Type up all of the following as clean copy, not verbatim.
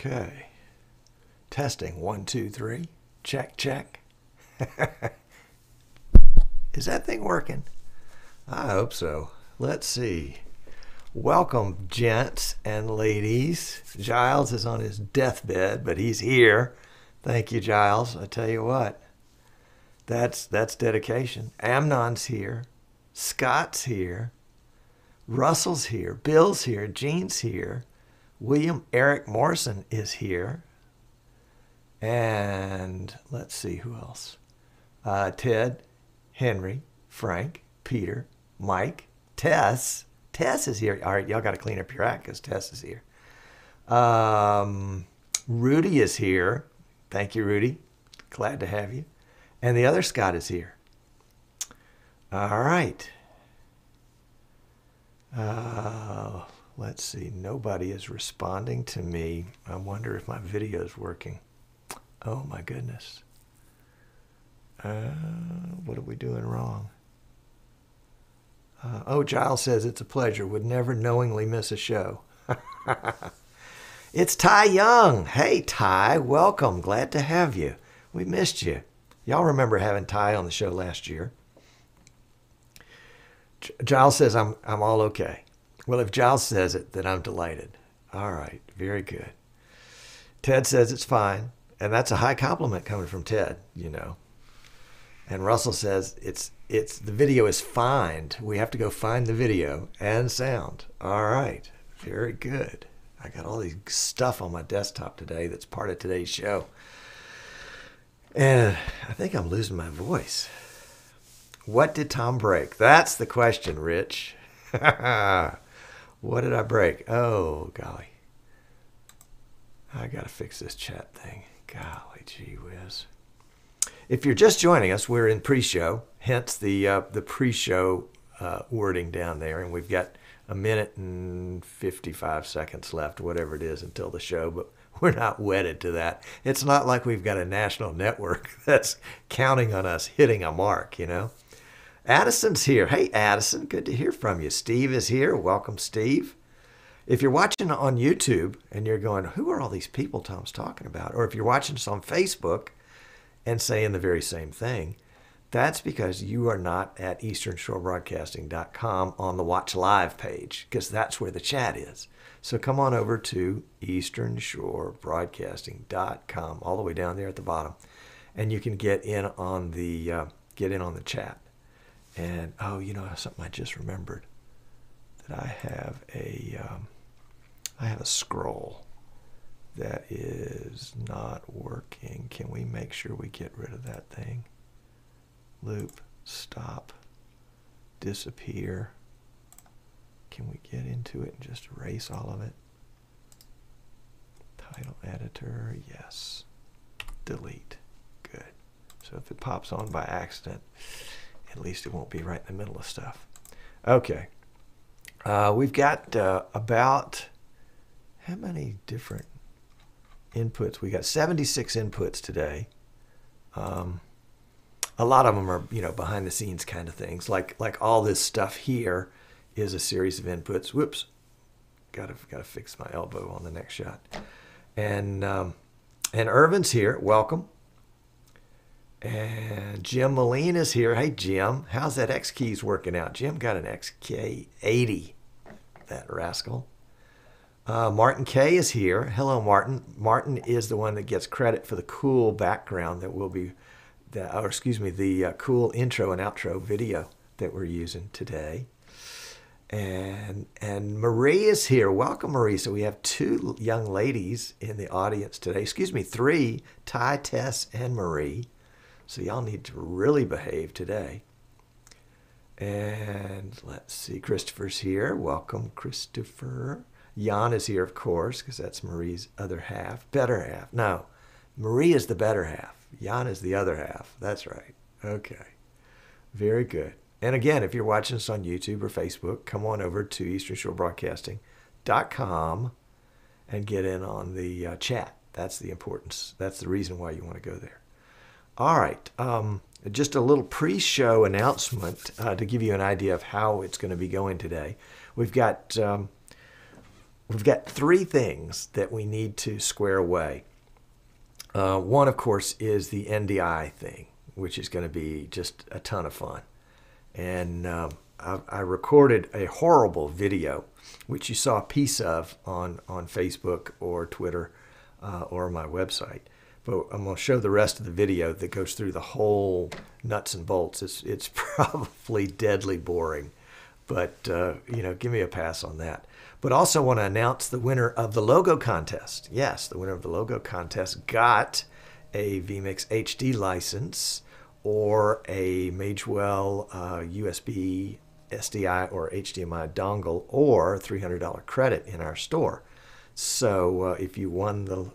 Okay. Testing. 1, 2, 3. Check, check. Is that thing working? I hope so. Let's see. Welcome, gents and ladies. Giles is on his deathbed, but he's here. Thank you, Giles. I tell you what, that's dedication. Amnon's here. Scott's here. Russell's here. Bill's here. Gene's here. William Eric Morrison is here. And let's see who else. Ted, Henry, Frank, Peter, Mike, Tess. Tess is here. All right, y'all got to clean up your act because Tess is here. Rudy is here. Thank you, Rudy. Glad to have you. And the other Scott is here. All right. Let's see. Nobody is responding to me. I wonder if my video is working. Oh, my goodness. What are we doing wrong? Oh, Giles says, it's a pleasure. Would never knowingly miss a show. It's Ty Young. Hey, Ty. Welcome. Glad to have you. We missed you. Y'all remember having Ty on the show last year. Giles says, I'm all okay. Well, if Giles says it, then I'm delighted. All right. Very good. Ted says it's fine. And that's a high compliment coming from Ted, you know. And Russell says the video is fined. We have to go find the video and sound. All right. Very good. I got all these stuff on my desktop today that's part of today's show. And I think I'm losing my voice. What did Tom break? That's the question, Rich. What did I break? Oh, golly. I got to fix this chat thing. Golly gee whiz. If you're just joining us, we're in pre-show, hence the pre-show wording down there. And we've got a minute and 55 seconds left, whatever it is, until the show. But we're not wedded to that. It's not like we've got a national network that's counting on us hitting a mark, you know. Addison's here. Hey, Addison, good to hear from you. Steve is here. Welcome, Steve. If you're watching on YouTube and you're going, who are all these people Tom's talking about? Or if you're watching us on Facebook and saying the very same thing, that's because you are not at easternshorebroadcasting.com on the Watch Live page, because that's where the chat is. So come on over to easternshorebroadcasting.com, all the way down there at the bottom, and you can get in on the chat. And oh, you know something I just remembered, that I have a scroll that is not working. Can we make sure we get rid of that thing? Loop, stop, disappear. Can we get into it and just erase all of it? Title editor, yes. Delete, good. So if it pops on by accident, at least it won't be right in the middle of stuff. Okay. We've got about, how many different inputs? We got 76 inputs today. A lot of them are, you know, behind the scenes kind of things. Like all this stuff here is a series of inputs. Whoops, gotta fix my elbow on the next shot. And Irvin's here. Welcome. And Jim Moline is here. Hey, Jim, how's that X keys working out? Jim got an XK80, that rascal. Martin K is here. Hello, Martin. Martin is the one that gets credit for the cool background that will be, the cool intro and outro video that we're using today. And Marie is here. Welcome, Marie. So we have two young ladies in the audience today. Three, Ty, Tess, and Marie. So y'all need to really behave today. And let's see, Christopher's here. Welcome, Christopher. Jan is here, of course, because that's Marie's other half. Better half. No, Marie is the better half. Jan is the other half. That's right. Okay. Very good. And again, if you're watching us on YouTube or Facebook, come on over to easternshorebroadcasting.com and get in on the chat. That's the importance. That's the reason why you want to go there. All right. Just a little pre-show announcement to give you an idea of how it's going to be going today. We've got we've got three things that we need to square away. One, of course, is the NDI thing, which is going to be just a ton of fun. And I recorded a horrible video, which you saw a piece of on Facebook or Twitter or my website. But I'm going to show the rest of the video that goes through the whole nuts and bolts. It's probably deadly boring, but give me a pass on that. But also want to announce the winner of the logo contest. Yes, the winner of the logo contest got a vMix HD license or a Magewell USB, SDI, or HDMI dongle, or $300 credit in our store. So if you won the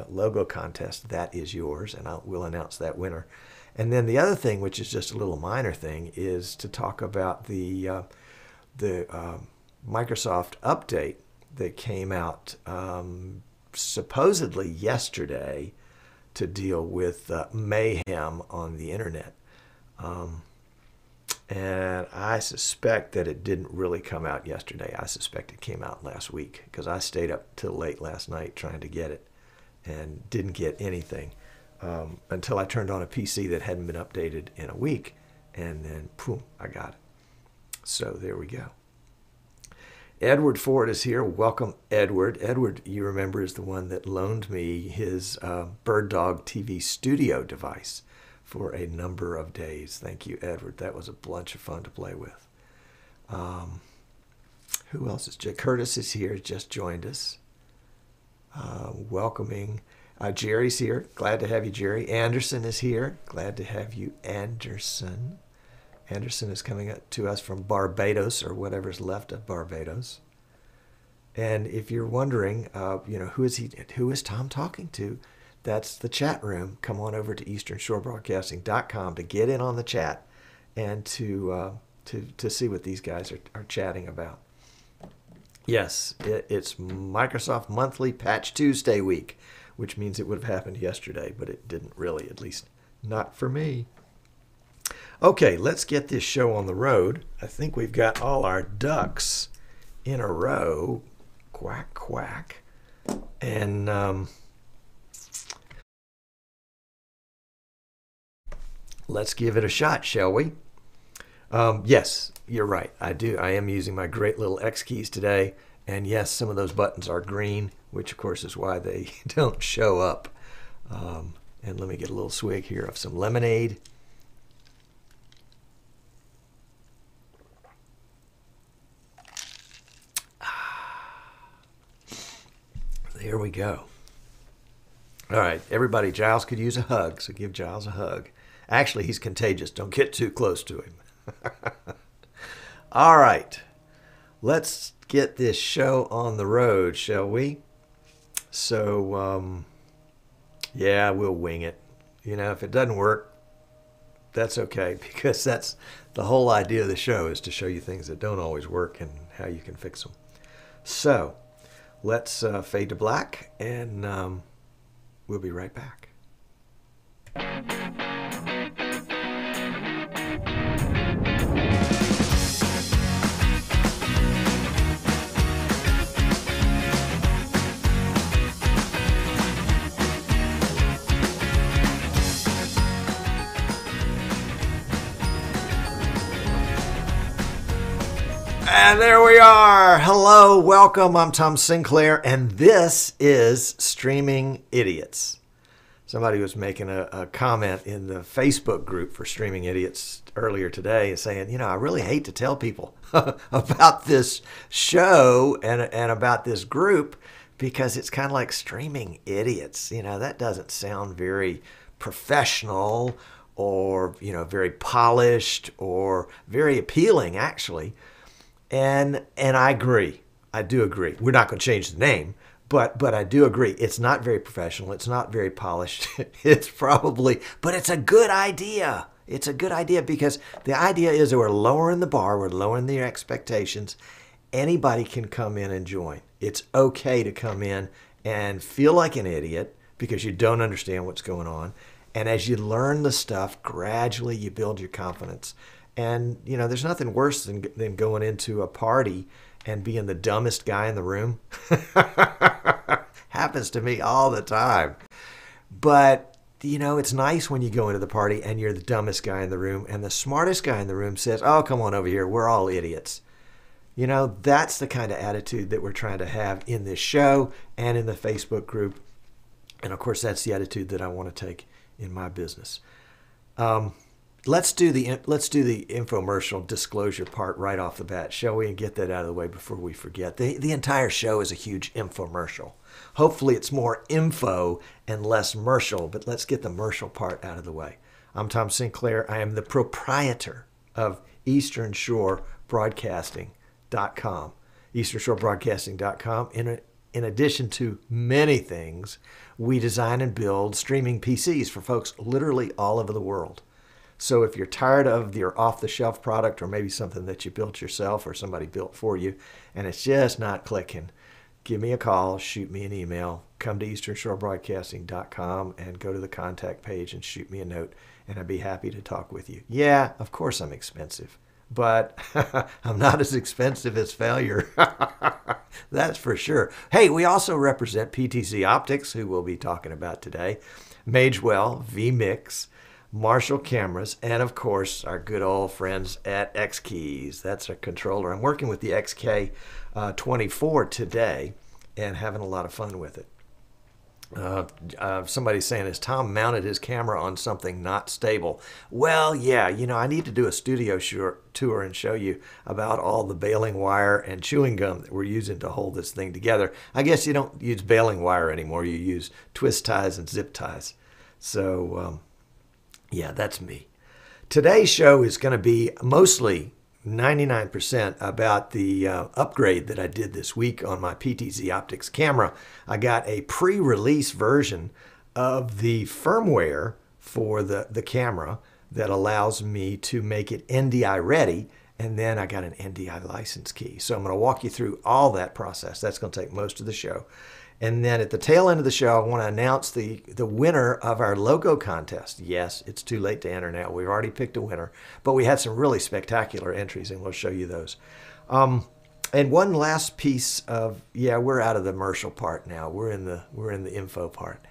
logo contest, that is yours, and we'll announce that winner. And then the other thing, which is just a little minor thing, is to talk about the Microsoft update that came out supposedly yesterday to deal with mayhem on the internet. And I suspect that it didn't really come out yesterday. I suspect it came out last week because I stayed up till late last night trying to get it and didn't get anything until I turned on a PC that hadn't been updated in a week, and then boom, I got it. So there we go. Edward Ford is here. Welcome, Edward. Edward, you remember, is the one that loaned me his Bird Dog TV studio device for a number of days. Thank you, Edward. That was a bunch of fun to play with. Who else is? Curtis is here, just joined us. Welcoming. Jerry's here. Glad to have you, Jerry. Anderson is here. Glad to have you, Anderson. Anderson is coming up to us from Barbados, or whatever's left of Barbados. And if you're wondering, who is Tom talking to? That's the chat room. Come on over to easternshorebroadcasting.com to get in on the chat and to see what these guys are chatting about. Yes, it's Microsoft Monthly Patch Tuesday week, which means it would have happened yesterday, but it didn't really, at least not for me. Okay, let's get this show on the road. I think we've got all our ducks in a row. Quack, quack. And let's give it a shot, shall we? Yes, you're right. I am using my great little X keys today. And yes, some of those buttons are green, which of course is why they don't show up. And let me get a little swig here of some lemonade. There we go. All right, everybody, Giles could use a hug, so give Giles a hug. Actually, he's contagious. Don't get too close to him. All right, let's get this show on the road, shall we? So, yeah, we'll wing it. If it doesn't work, that's okay, because that's the whole idea of the show, is to show you things that don't always work and how you can fix them. So, let's fade to black, and we'll be right back. And there we are. Hello, welcome. I'm Tom Sinclair, and this is Streaming Idiots. Somebody was making a comment in the Facebook group for Streaming Idiots earlier today saying, I really hate to tell people about this show and about this group, because it's kind of like Streaming Idiots. That doesn't sound very professional or, very polished or very appealing, actually. And I agree. I do agree. We're not going to change the name, but I do agree. It's not very professional. It's not very polished. But it's a good idea. It's a good idea, because the idea is that we're lowering the bar. We're lowering the expectations. Anybody can come in and join. It's okay to come in and feel like an idiot because you don't understand what's going on. And as you learn the stuff, gradually you build your confidence. And, there's nothing worse than going into a party and being the dumbest guy in the room. Happens to me all the time. But, you know, it's nice when you go into the party and you're the dumbest guy in the room and the smartest guy in the room says, oh, come on over here. We're all idiots. You know, that's the kind of attitude that we're trying to have in this show and in the Facebook group. And of course, that's the attitude that I want to take in my business. Let's do the infomercial disclosure part right off the bat, shall we? And get that out of the way before we forget. The entire show is a huge infomercial. Hopefully it's more info and less mercial, but let's get the mercial part out of the way. I'm Tom Sinclair. I am the proprietor of Eastern Shore Broadcasting.com. EasternShoreBroadcasting.com. In addition to many things, we design and build streaming PCs for folks literally all over the world. So if you're tired of your off-the-shelf product or maybe something that you built yourself or somebody built for you and it's just not clicking, give me a call, shoot me an email, come to EasternShoreBroadcasting.com and go to the contact page and shoot me a note, and I'd be happy to talk with you. Yeah, of course I'm expensive, but I'm not as expensive as failure. That's for sure. Hey, we also represent PTZ Optics, who we'll be talking about today, Magewell, vMix, Marshall cameras, and of course our good old friends at X-Keys. That's a controller. I'm working with the XK24 today and having a lot of fun with it. Somebody's saying, has Tom mounted his camera on something not stable? Well, yeah, you know, I need to do a studio tour and show you about all the baling wire and chewing gum that we're using to hold this thing together. I guess you don't use baling wire anymore. You use twist ties and zip ties. So, yeah, that's me. Today's show is going to be mostly 99% about the upgrade that I did this week on my PTZ Optics camera. I got a pre-release version of the firmware for the camera that allows me to make it NDI ready, and then I got an NDI license key. So I'm going to walk you through all that process. That's going to take most of the show. And then at the tail end of the show, I want to announce the winner of our logo contest. Yes, it's too late to enter now. We've already picked a winner, but we had some really spectacular entries, and we'll show you those. And one last piece of, yeah, we're out of the commercial part now. We're in the info part.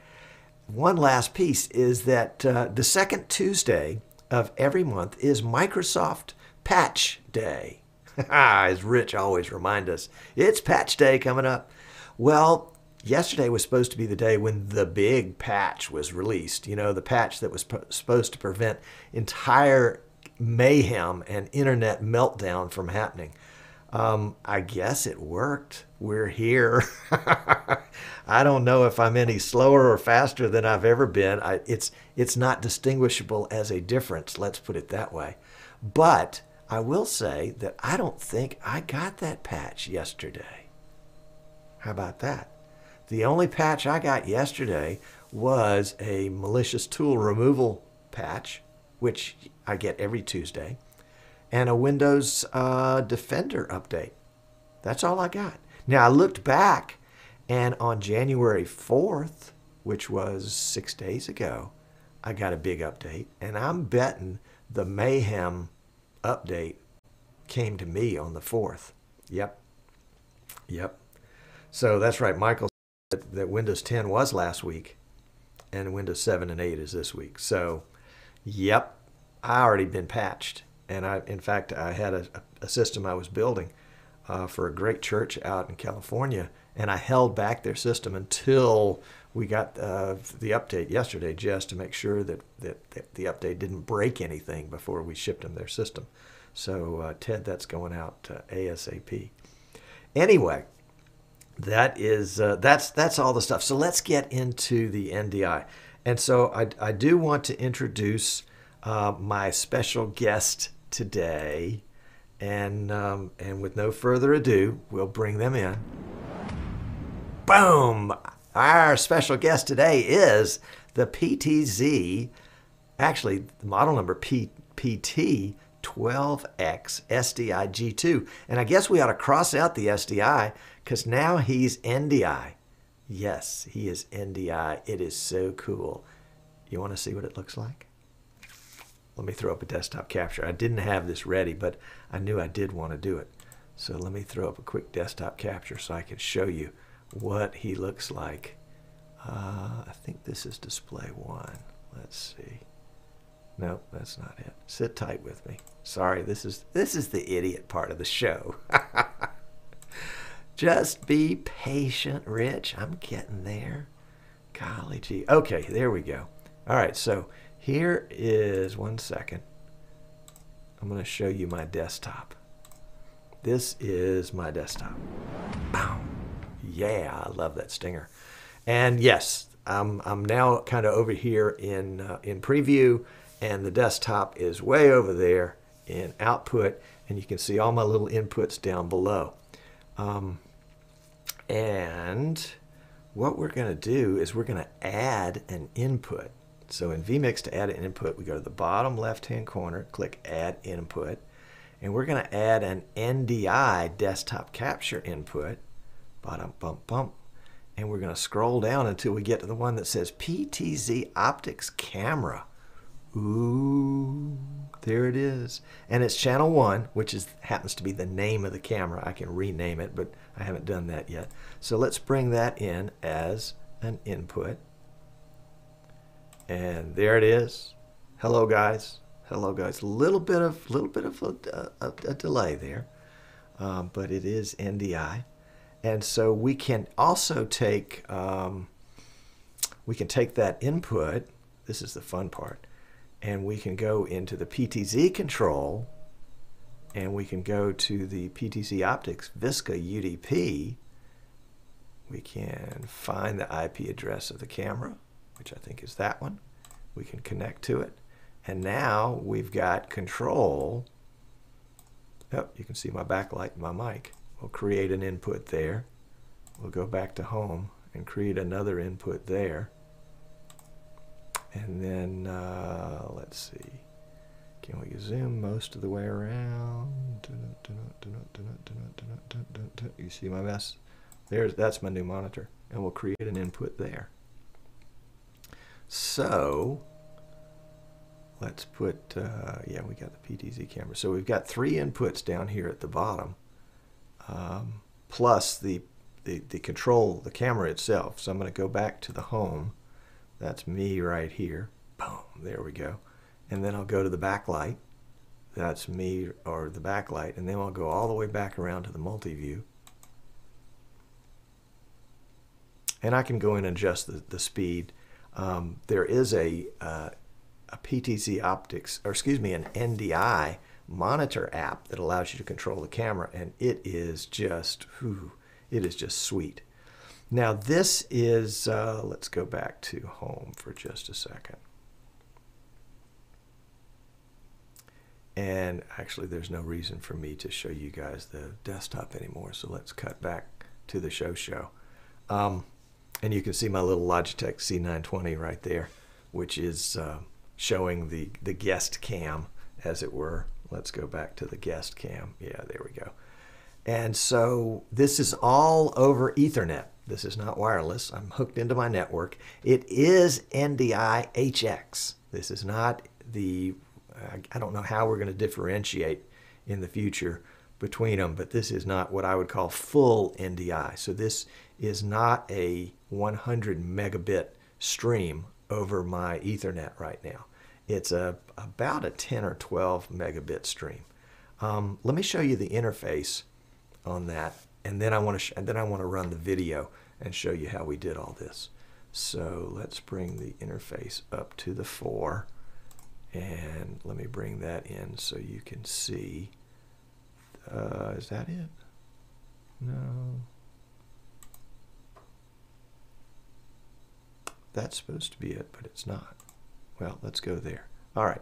One last piece is that the second Tuesday of every month is Microsoft Patch Day. As Rich always reminds us, it's Patch Day coming up. Well, yesterday was supposed to be the day when the big patch was released. You know, the patch that was supposed to prevent entire mayhem and internet meltdown from happening. I guess it worked. We're here. I don't know if I'm any slower or faster than I've ever been. It's not distinguishable as a difference, let's put it that way. But I will say that I don't think I got that patch yesterday. How about that? The only patch I got yesterday was a malicious tool removal patch, which I get every Tuesday, and a Windows Defender update. That's all I got. Now, I looked back, and on January 4th, which was 6 days ago, I got a big update, and I'm betting the Mayhem update came to me on the 4th. Yep. So that's right, Michael said that Windows 10 was last week, and Windows 7 and 8 is this week. So, yep, I already been patched. And in fact, I had a system I was building for a great church out in California, and I held back their system until we got the update yesterday, just to make sure that the update didn't break anything before we shipped them their system. So, Ted, that's going out ASAP. Anyway, that's all the stuff. So let's get into the NDI. And so I do want to introduce my special guest today, and with no further ado, we'll bring them in. Boom! Our special guest today is the PTZ, actually the model number PT12X SDI G2, and I guess we ought to cross out the SDI because now he's NDI. Yes, he is NDI. It is so cool. You want to see what it looks like? Let me throw up a desktop capture. I didn't have this ready, but I knew I did want to do it. So let me throw up a quick desktop capture so I can show you what he looks like. I think this is display 1. Let's see. Nope, that's not it. Sit tight with me. Sorry, this is the idiot part of the show. Just be patient, Rich. I'm getting there. Golly gee. Okay, there we go. All right, so here is, one second. I'm going to show you my desktop. This is my desktop. Bow. Yeah, I love that stinger. And yes, I'm now kind of over here in preview, and the desktop is way over there in output, and you can see all my little inputs down below. And what we're going to do is we're going to add an input. So in vMix, to add an input, we go to the bottom left-hand corner, click Add Input, and we're going to add an NDI desktop capture input. Bottom bump bump. And we're going to scroll down until we get to the one that says PTZ Optics Camera. Ooh, there it is. And it's channel 1, which happens to be the name of the camera. I can rename it, but I haven't done that yet. So let's bring that in as an input. And there it is. Hello, guys. Hello, guys. A little bit of a delay there, but it is NDI. And so we can also take that input. This is the fun part. And we can go into the PTZ control, and we can go to the PTZ Optics Visca UDP. We can find the IP address of the camera, which I think is that one. We can connect to it. And now we've got control. Oh, you can see my backlight and my mic. We'll create an input there. We'll go back to home and create another input there. And then, let's see, can we zoom most of the way around? You see my mess? That's my new monitor. And we'll create an input there. So, let's put, yeah, we got the PTZ camera. So we've got 3 inputs down here at the bottom, plus the control, the camera itself. So I'm going to go back to the home. That's me right here. Boom, there we go. And then I'll go to the backlight. That's me, or the backlight. And then I'll go all the way back around to the multi-view. And I can go in and adjust the speed. There is a PTZ Optics, or excuse me, an NDI monitor app that allows you to control the camera, and it is just, it is just sweet. Now this is, let's go back to home for just a second. And actually there's no reason for me to show you guys the desktop anymore, so let's cut back to the show. And you can see my little Logitech C920 right there, which is showing the guest cam, as it were. Let's go back to the guest cam. Yeah, there we go. And so this is all over Ethernet. This is not wireless. I'm hooked into my network. It is NDI-HX. This is not the, I don't know how we're going to differentiate in the future between them, but this is not what I would call full NDI. So this is not a 100 megabit stream over my Ethernet right now. It's about a 10 or 12 megabit stream. Let me show you the interface on that, and then I want to run the video and show you how we did all this. So let's bring the interface up to the 4, and let me bring that in so you can see. Is that it? No. That's supposed to be it, but it's not. Well, let's go there. All right.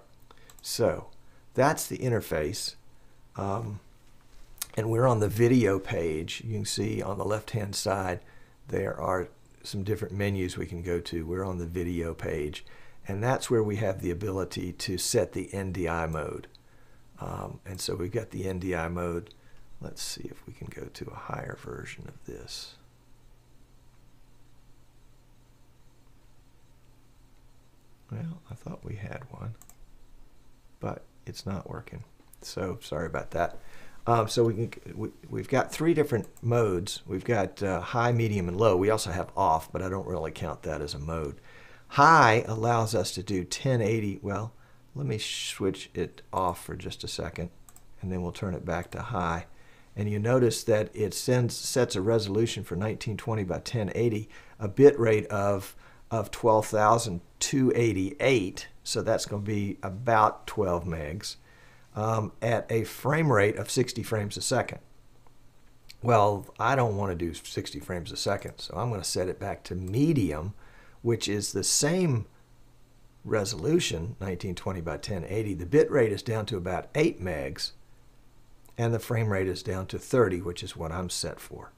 So that's the interface. And we're on the video page. You can see on the left-hand side there are some different menus we can go to. We're on the video page, and that's where we have the ability to set the NDI mode. And so we've got the NDI mode. Let's see if we can go to a higher version of this. Well, I thought we had one, but it's not working. So sorry about that. So we've got three different modes. We've got high, medium, and low. We also have off, but I don't really count that as a mode. High allows us to do 1080. Well, let me switch it off for just a second, and then we'll turn it back to high. And you notice that it sets a resolution for 1920 by 1080, a bit rate of 12,288. So that's going to be about 12 megs. At a frame rate of 60 frames a second. Well, I don't want to do 60 frames a second, so I'm going to set it back to medium, which is the same resolution, 1920 by 1080. The bit rate is down to about 8 megs, and the frame rate is down to 30, which is what I'm set for.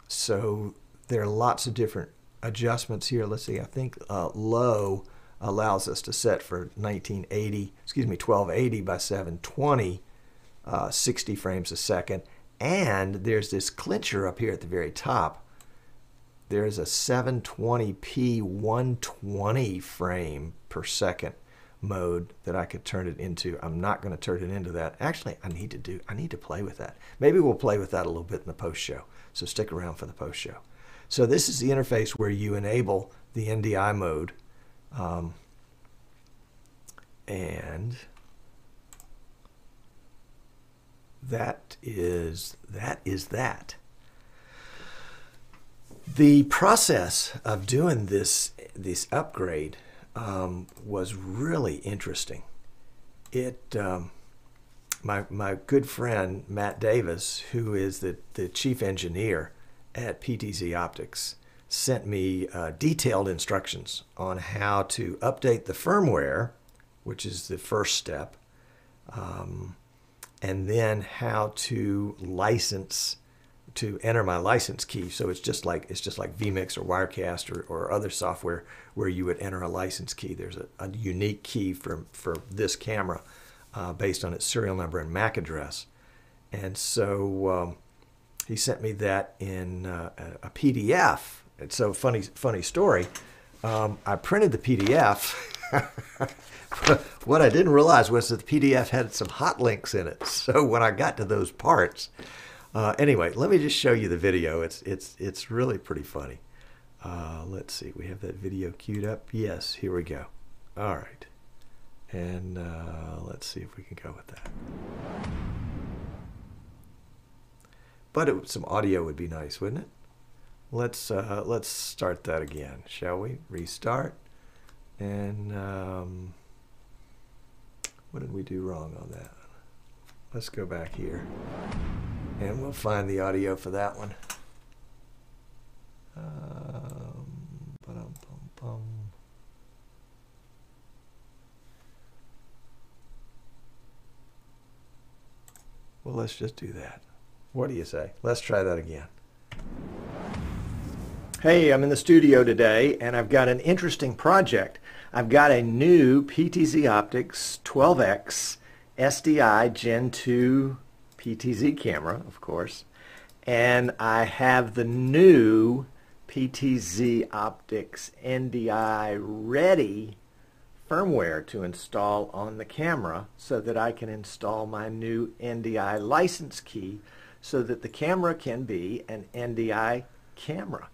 So there are lots of different adjustments here. Let's see, I think low allows us to set for 1280 by 720, 60 frames a second. And there's this clincher up here at the very top. There's a 720p 120 frame per second mode that I could turn it into. I'm not going to turn it into that. Actually, I need to play with that. Maybe we'll play with that a little bit in the post show. So stick around for the post show. So this is the interface where you enable the NDI mode. And that is that. The process of doing this upgrade was really interesting. My good friend Matt Davis, who is the chief engineer at PTZ Optics, sent me detailed instructions on how to update the firmware, which is the first step, and then how to enter my license key. So it's just like vMix or Wirecast or other software where you would enter a license key. There's a unique key for this camera based on its serial number and MAC address. And so he sent me that in a PDF. And so funny story. I printed the PDF. What I didn't realize was that the PDF had some hot links in it. So when I got to those parts, anyway, let me just show you the video. It's really pretty funny. Let's see, we have that video queued up. Yes, here we go. All right, and let's see if we can go with that. But some audio would be nice, wouldn't it? Let's start that again, shall we? Restart. And what did we do wrong on that? Let's go back here, and we'll find the audio for that one. Well, let's just do that. What do you say? Let's try that again. Hey, I'm in the studio today, and I've got an interesting project. I've got a new PTZ Optics 12X SDI Gen 2 PTZ camera, of course, and I have the new PTZ Optics NDI ready firmware to install on the camera so that I can install my new NDI license key so that the camera can be an NDI camera.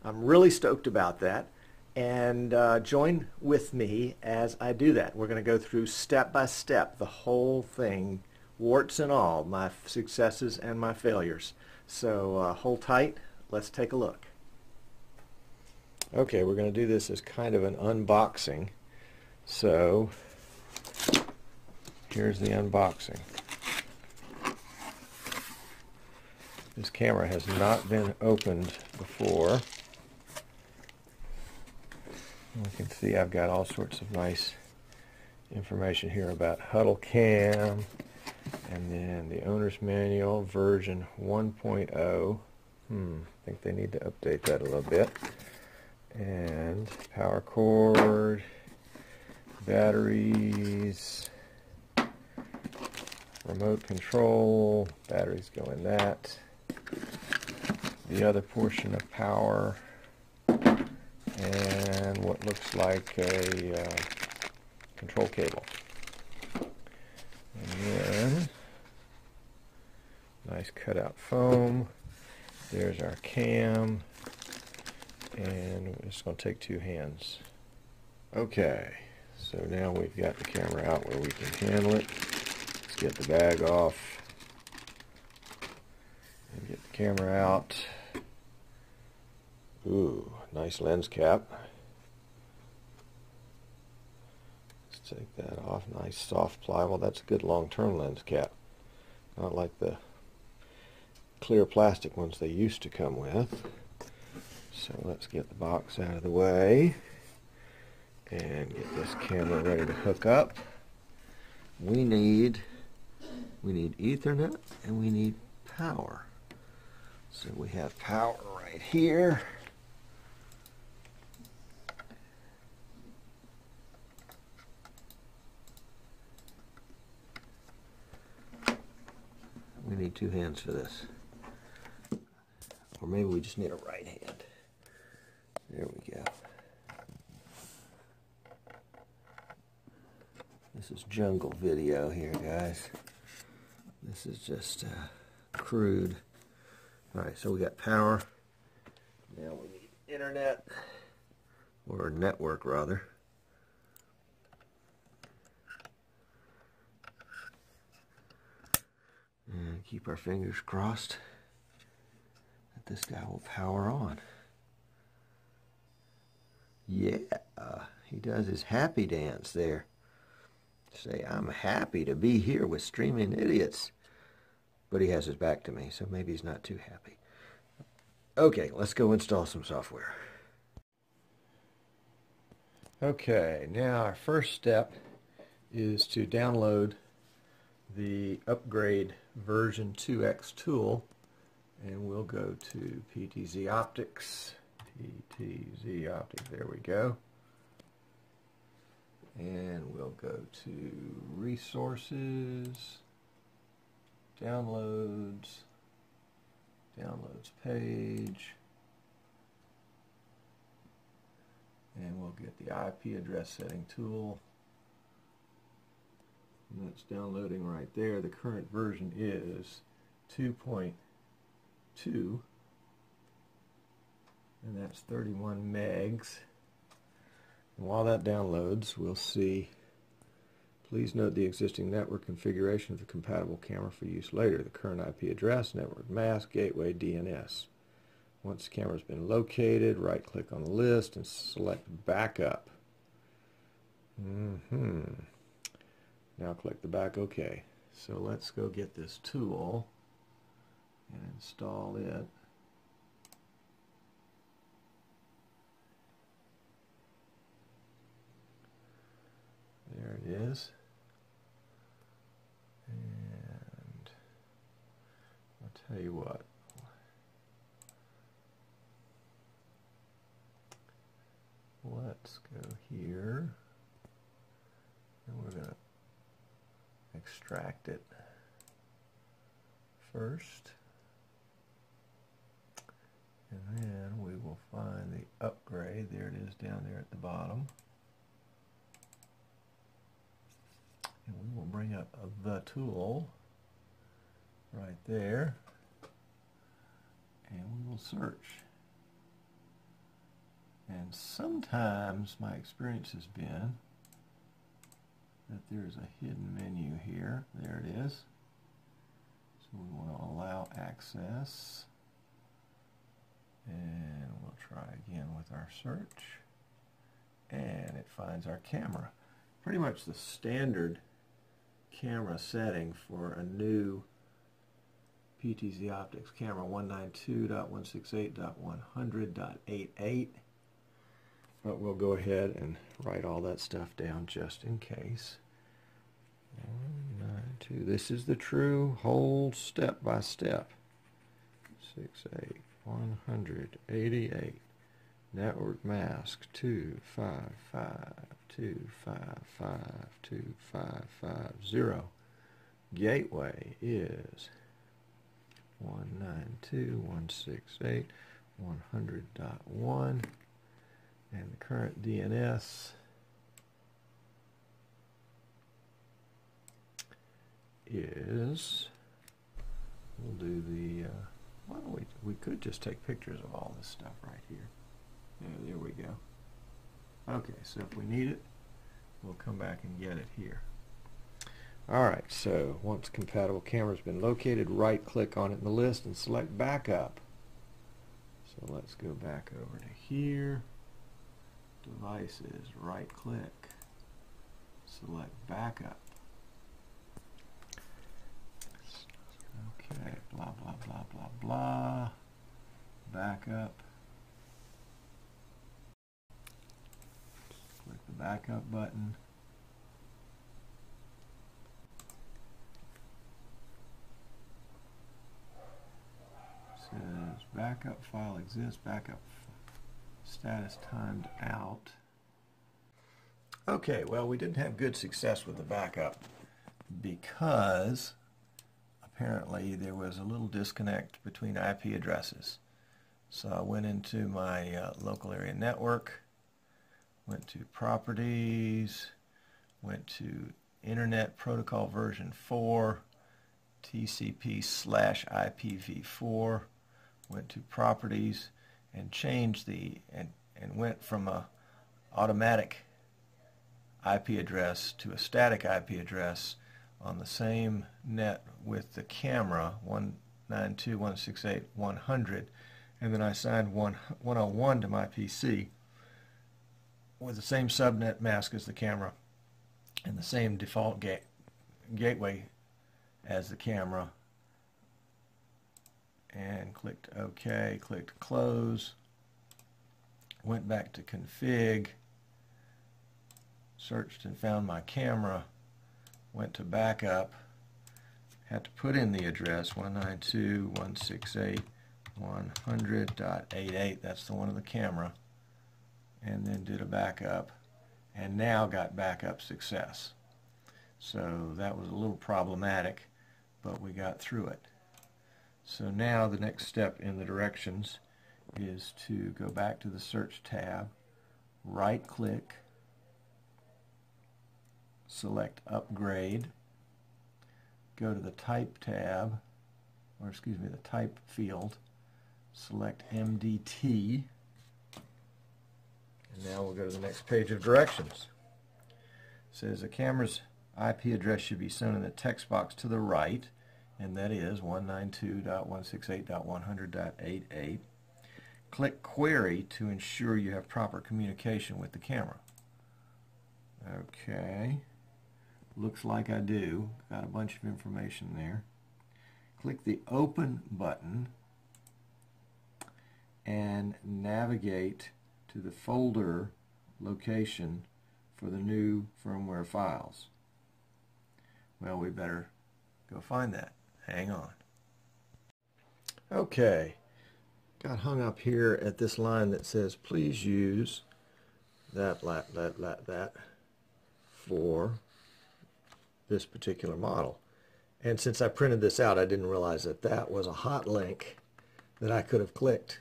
I'm really stoked about that, and join with me as I do that. We're going to go through step by step the whole thing, warts and all, my successes and my failures. So hold tight, let's take a look. Okay, we're going to do this as kind of an unboxing. So here's the unboxing. This camera has not been opened before. You can see I've got all sorts of nice information here about Huddle Cam, and then the owner's manual version 1.0. I think they need to update that a little bit. And power cord, batteries, remote control, batteries go in that. The other portion of power, and what looks like a control cable. And then nice cutout foam. There's our cam, and we're just going to take 2 hands. Okay, so now we've got the camera out where we can handle it. Let's get the bag off and get the camera out. Ooh, nice lens cap. Let's take that off. Nice soft ply. Well, that's a good long-term lens cap. Not like the clear plastic ones they used to come with. So let's get the box out of the way and get this camera ready to hook up. We need Ethernet and we need power. So we have power right here. We need 2 hands for this. Or maybe we just need a right hand. There we go. This is jungle video here, guys. This is just crude. Alright, so we got power. Now we need internet. Or network, rather. And keep our fingers crossed that this guy will power on. Yeah, he does his happy dance there. Say, I'm happy to be here with Streaming Idiots. But he has his back to me, so maybe he's not too happy. Okay, let's go install some software. Okay, now our first step is to download the upgrade version 2X tool, and we'll go to PTZ Optics. PTZ Optics, there we go. And we'll go to Resources, Downloads, Downloads page, and we'll get the IP address setting tool. And that's downloading right there. The current version is 2.2, and that's 31 megs. And while that downloads, we'll see, please note the existing network configuration of the compatible camera for use later. The current IP address, network mask, gateway, DNS. Once the camera's been located, right-click on the list and select Backup. Now click the back OK. So let's go get this tool and install it. There it is. And I'll tell you what. Let's go here. And we're going to extract it first. And then we will find the upgrade. There it is down there at the bottom. And we will bring up the tool right there, and we will search. And sometimes my experience has been that there's a hidden menu here. There it is. So we want to allow access, and we'll try again with our search, and it finds our camera. Pretty much the standard camera setting for a new PTZ Optics camera, 192.168.100.88. But we'll go ahead and write all that stuff down just in case. 192. This is the true whole step by step. 68, 188. Network mask 255 255 2550. Gateway is 192.168.100.1, and the current DNS is, we'll do could just take pictures of all this stuff right here. Yeah, there we go. Okay, so if we need it, we'll come back and get it here. Alright, so once compatible camera's been located, right click on it in the list and select backup. So let's go back over to here. Devices, right click, select backup. Okay, blah blah blah blah blah. Backup. Click the backup button. Says backup file exists, backup status timed out. Okay, well, we didn't have good success with the backup because apparently there was a little disconnect between IP addresses. So I went into my local area network, went to properties, went to Internet Protocol version 4, TCP/IPv4, went to properties and changed and went from a automatic IP address to a static IP address on the same net with the camera, 192.168.100, and then I assigned 101 to my PC with the same subnet mask as the camera and the same default gateway as the camera, and clicked OK, clicked close, went back to config, searched and found my camera, went to backup, had to put in the address 192.168.100.88, that's the one of the camera, and then did a backup, and now got backup success. So that was a little problematic, but we got through it. So now the next step in the directions is to go back to the search tab, right click, select upgrade, go to the type tab, or excuse me, the type field, select MDT, and now we'll go to the next page of directions. It says the camera's IP address should be shown in the text box to the right, and that is 192.168.100.88. Click Query to ensure you have proper communication with the camera. Okay, looks like I do. Got a bunch of information there. Click the Open button and navigate to the folder location for the new firmware files. Well, we better go find that. Hang on. Okay, got hung up here at this line that says please use that for this particular model. And since I printed this out, I didn't realize that that was a hot link that I could have clicked,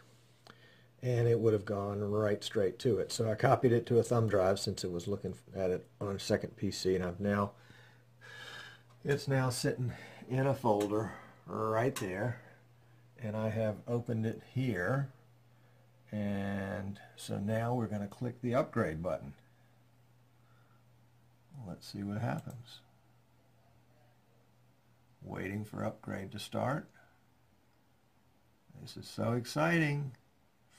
and it would have gone right straight to it. So I copied it to a thumb drive since it was looking at it on a second PC, and it's now sitting in a folder right there, and I have opened it here, and so now we're going to click the upgrade button. Let's see what happens. Waiting for upgrade to start. This is so exciting.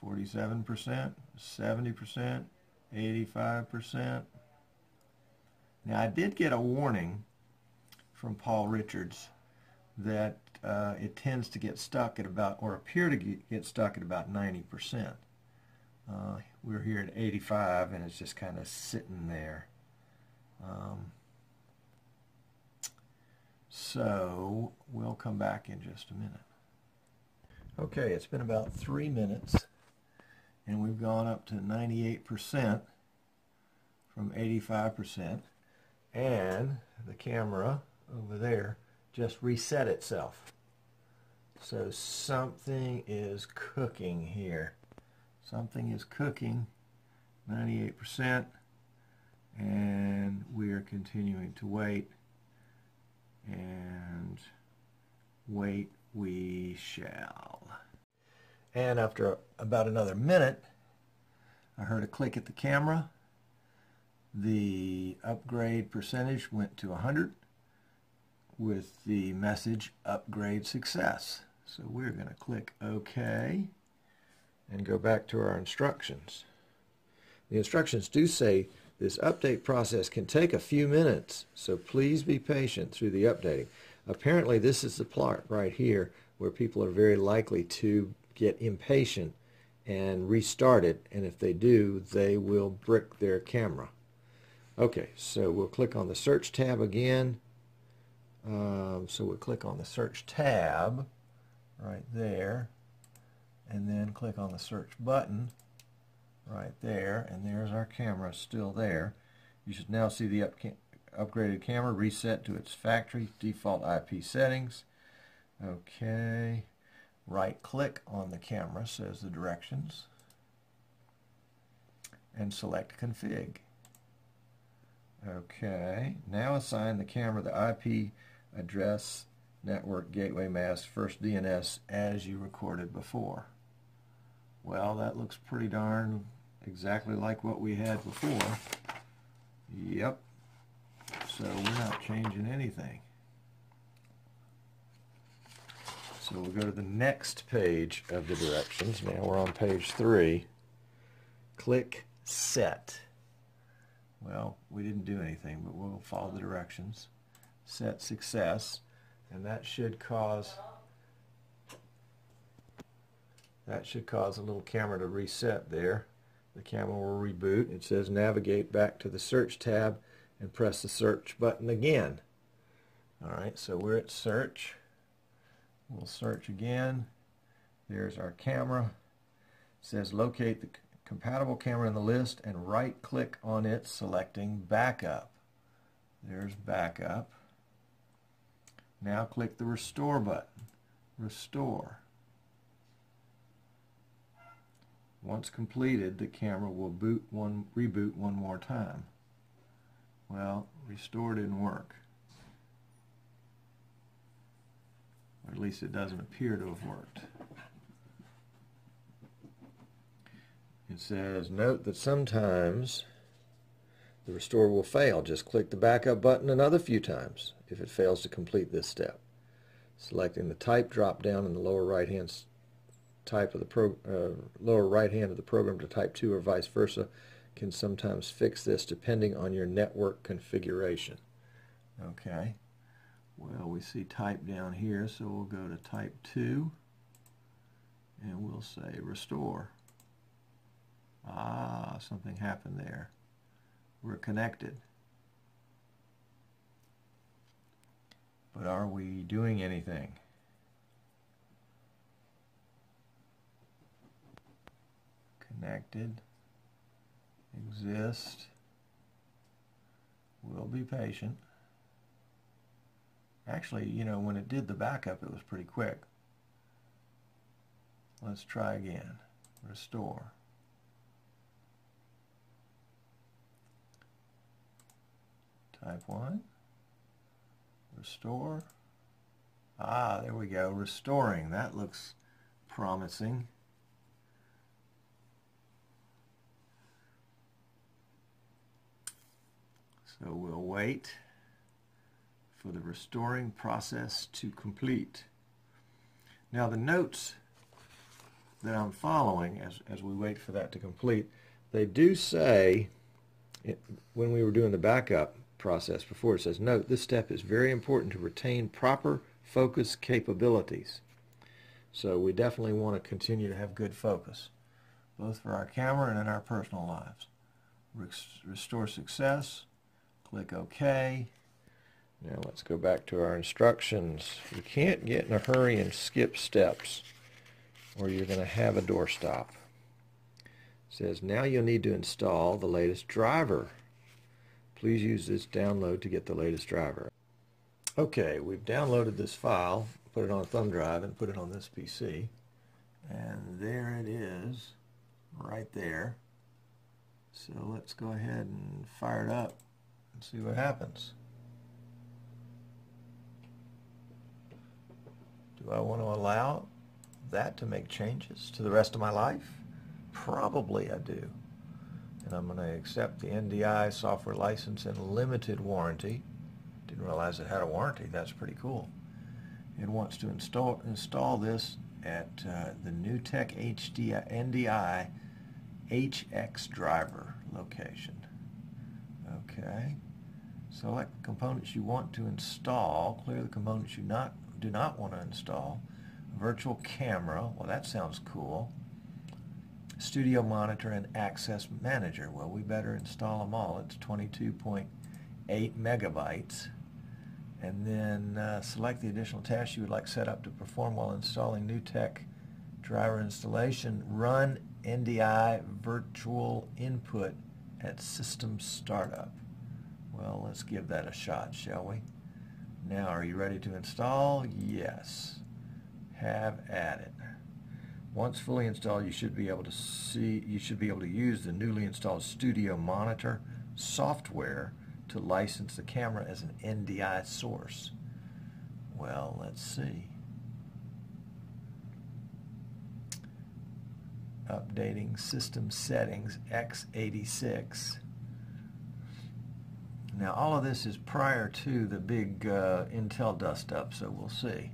47%, 70%, 85%. Now I did get a warning from Paul Richards that it tends to get stuck at about, or appear to get stuck at about 90%. We're here at 85 and it's just kind of sitting there. So we'll come back in just a minute. Okay, it's been about 3 minutes and we've gone up to 98% from 85%, and the camera over there just reset itself. So something is cooking here. Something is cooking. 98%, and we are continuing to wait, and wait we shall. And after about another minute, I heard a click at the camera. The upgrade percentage went to 100 with the message upgrade success. So we're going to click OK and go back to our instructions. The instructions do say this update process can take a few minutes, so please be patient through the updating. Apparently this is the part right here where people are very likely to get impatient and restart it, and if they do, they will brick their camera. Okay, so we'll click on the search tab again. So we'll click on the search tab right there, and then click on the search button right there, and there's our camera still there. You should now see the upgraded camera reset to its factory default IP settings. Okay, right click on the camera, says the directions, and select config. Okay, now assign the camera the IP address network gateway mask first DNS as you recorded before. Well, that looks pretty darn exactly like what we had before. Yep. So we're not changing anything. So we'll go to the next page of the directions. Now we're on page 3. Click Set. Well, we didn't do anything, but we'll follow the directions. Set success, and that should cause a little camera to reset there. The camera will reboot. It says navigate back to the search tab and press the search button again. Alright, so we're at search. We'll search again. There's our camera. It says locate the compatible camera in the list and right click on it, selecting backup. There's backup. Now click the restore button. Restore. Once completed, the camera will reboot one more time. Well, restore didn't work. Or at least it doesn't appear to have worked. It says, note that sometimes the restore will fail. Just click the backup button another few times if it fails to complete this step. Selecting the type drop down in the lower right hand of the program to type 2 or vice versa can sometimes fix this depending on your network configuration. Okay, well, we see type down here, so we'll go to type 2 and we'll say restore. Ah, something happened there. We're connected. But are we doing anything? Connected. Exist. We'll be patient. Actually, you know, when it did the backup, it was pretty quick. Let's try again. Restore. Type 1. Restore. Ah, there we go. Restoring. That looks promising. So we'll wait for the restoring process to complete. Now the notes that I'm following as we wait for that to complete, they do say, when we were doing the backup process before, it says, note, this step is very important to retain proper focus capabilities. So we definitely want to continue to have good focus, both for our camera and in our personal lives. Restore success. Click OK. Now let's go back to our instructions. You can't get in a hurry and skip steps, or you're going to have a doorstop. It says, now you'll need to install the latest driver. Please use this download to get the latest driver. Okay, we've downloaded this file, put it on a thumb drive, and put it on this PC. And there it is, right there. So let's go ahead and fire it up and see what happens. Do I want to allow it? that to make changes to the rest of my life? Probably I do. And I'm going to accept the NDI software license and limited warranty. Didn't realize it had a warranty. That's pretty cool. It wants to install this at the NewTek NDI-HX driver location. Okay. Select the components you want to install. Clear the components you do not want to install. Virtual camera. Well, that sounds cool. Studio monitor and access manager. Well, we better install them all. It's 22.8 megabytes. And then select the additional tasks you would like set up to perform while installing NewTek driver installation. Run NDI virtual input at system startup. Well, let's give that a shot, shall we? Now, are you ready to install? Yes. Have at it. Once fully installed, you should be able to use the newly installed Studio Monitor software to license the camera as an NDI source. Well, let's see. Updating system settings x86. Now, all of this is prior to the big Intel dust-up, so we'll see.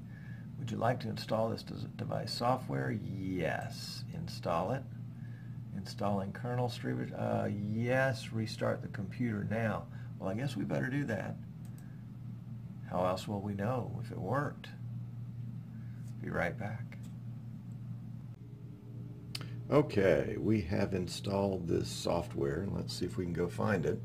Would you like to install this device software? Yes. Install it. Installing kernel streamers? Yes. Restart the computer now. Well, I guess we better do that. How else will we know if it worked? Be right back. Okay, we have installed this software, and let's see if we can go find it.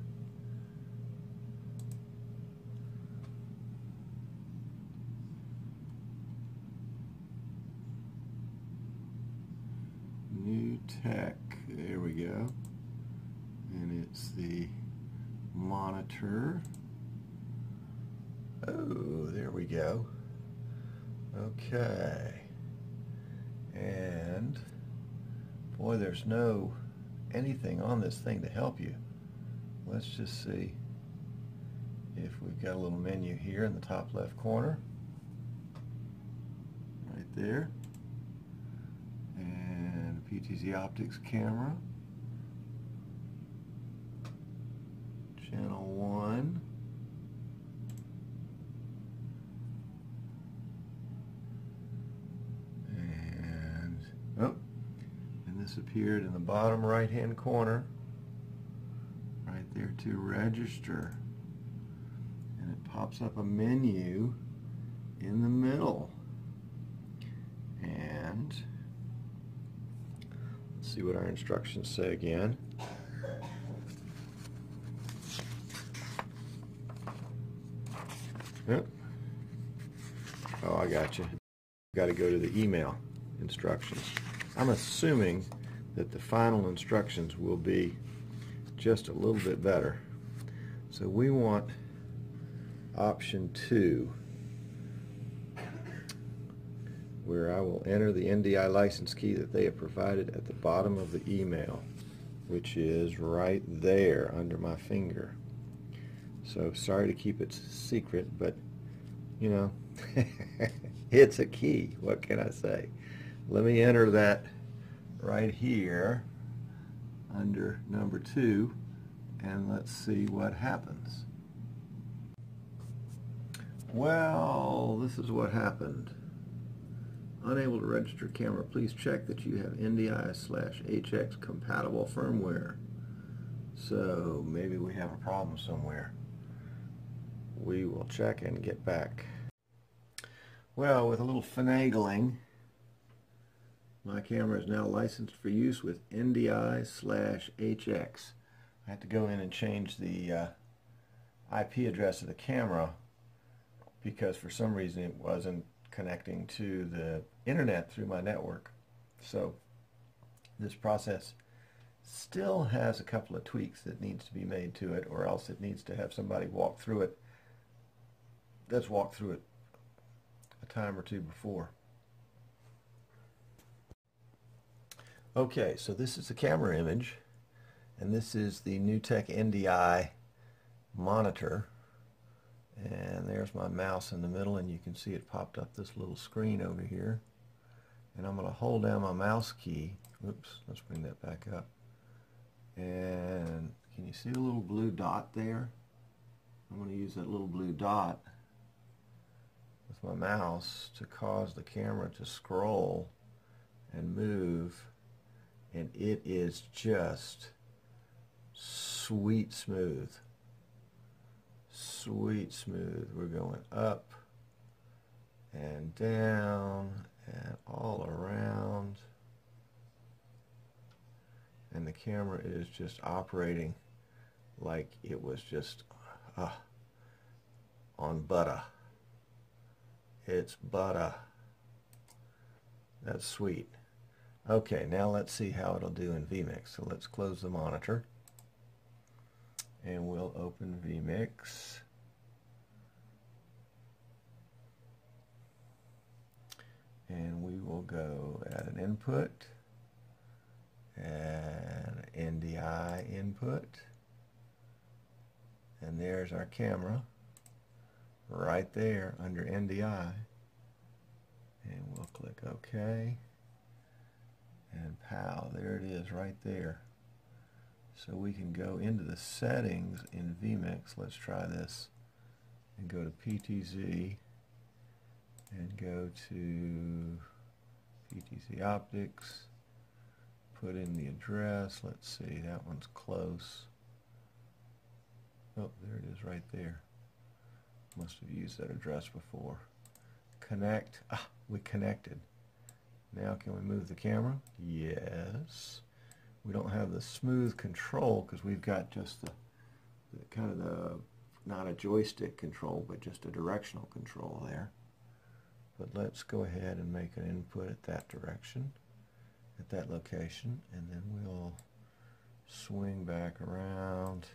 NewTek, there we go, and it's the monitor. Oh, there we go. Okay, and boy, there's no anything on this thing to help you. Let's just see if we've got a little menu here in the top left corner, right there. And PTZ Optics camera, channel 1, and this appeared in the bottom right hand corner, right there, to register, and it pops up a menu in the middle. And see what our instructions say again. Yep. Oh, I got you. Got to go to the email instructions. I'm assuming that the final instructions will be just a little bit better. So we want option 2, where I will enter the NDI license key that they have provided at the bottom of the email, which is right there under my finger. So sorry to keep it secret, but you know, it's a key. What can I say? Let me enter that right here under number 2, and let's see what happens. Well, this is what happened. Unable to register camera. Please check that you have NDI/HX compatible firmware. So maybe we have a problem somewhere. We will check and get back. Well, with a little finagling, my camera is now licensed for use with NDI/HX. I had to go in and change the IP address of the camera because for some reason it wasn't connecting to the internet through my network. So this process still has a couple of tweaks that needs to be made to it, or else it needs to have somebody walk through it that's walked through it a time or two before. Okay, so this is the camera image, and this is the NewTek NDI monitor. And there's my mouse in the middle, and you can see it popped up this little screen over here. and I'm going to hold down my mouse key. Oops, let's bring that back up. And can you see a little blue dot there? I'm going to use that little blue dot with my mouse to cause the camera to scroll and move, and it is just sweet smooth. Sweet smooth. We're going up and down and all around, and the camera is just operating like it was just on butter. It's butter. That's sweet. Okay, now let's see how it'll do in vMix. So let's close the monitor and we'll open vMix. And we will go add an input and an NDI input. And there's our camera right there under NDI. And we'll click OK. And pow, there it is right there. So we can go into the settings in vMix. Let's try this. And go to PTZ. And go to PTZ Optics. Put in the address. Let's see, that one's close. Oh, there it is right there. Must have used that address before. Connect. Ah, we connected. Now can we move the camera? Yes. We don't have the smooth control because we've got just the kind of the, not a joystick control, but just a directional control there. But let's go ahead and make an input at that direction, at that location, and then we'll swing back around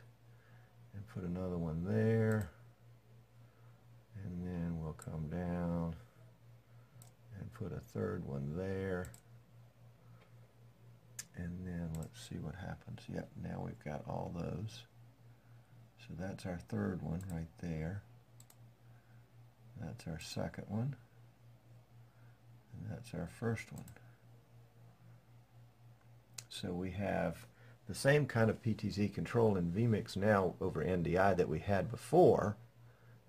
and put another one there, and then we'll come down and put a third one there, and then let's see what happens. Yep, now we've got all those. So that's our third one right there. That's our second one. And that's our first one. So we have the same kind of PTZ control in vMix now over NDI that we had before.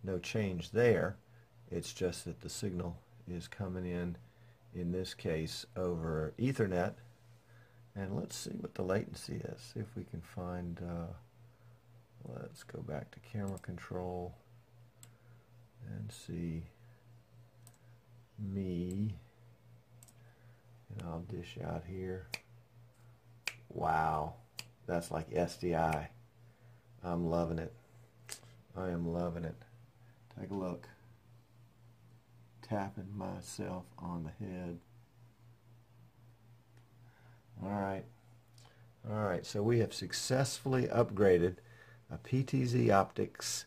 No change there. It's just that the signal is coming in this case, over Ethernet. And let's see what the latency is. See if we can find, let's go back to camera control and see me. And I'll dish out here. Wow, that's like SDI. I'm loving it. I am loving it. Take a look. Tapping myself on the head. All right, so we have successfully upgraded a PTZ Optics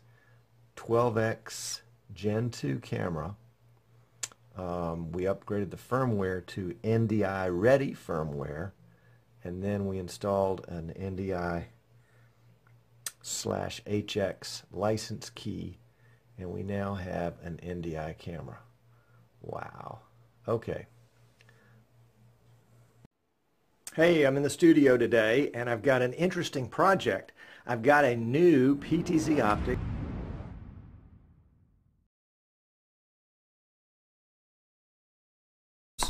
12X Gen 2 camera. We upgraded the firmware to NDI ready firmware, and then we installed an NDI/HX license key, and we now have an NDI camera. Wow. Okay. Hey, I'm in the studio today, and I've got an interesting project. I've got a new PTZ Optics.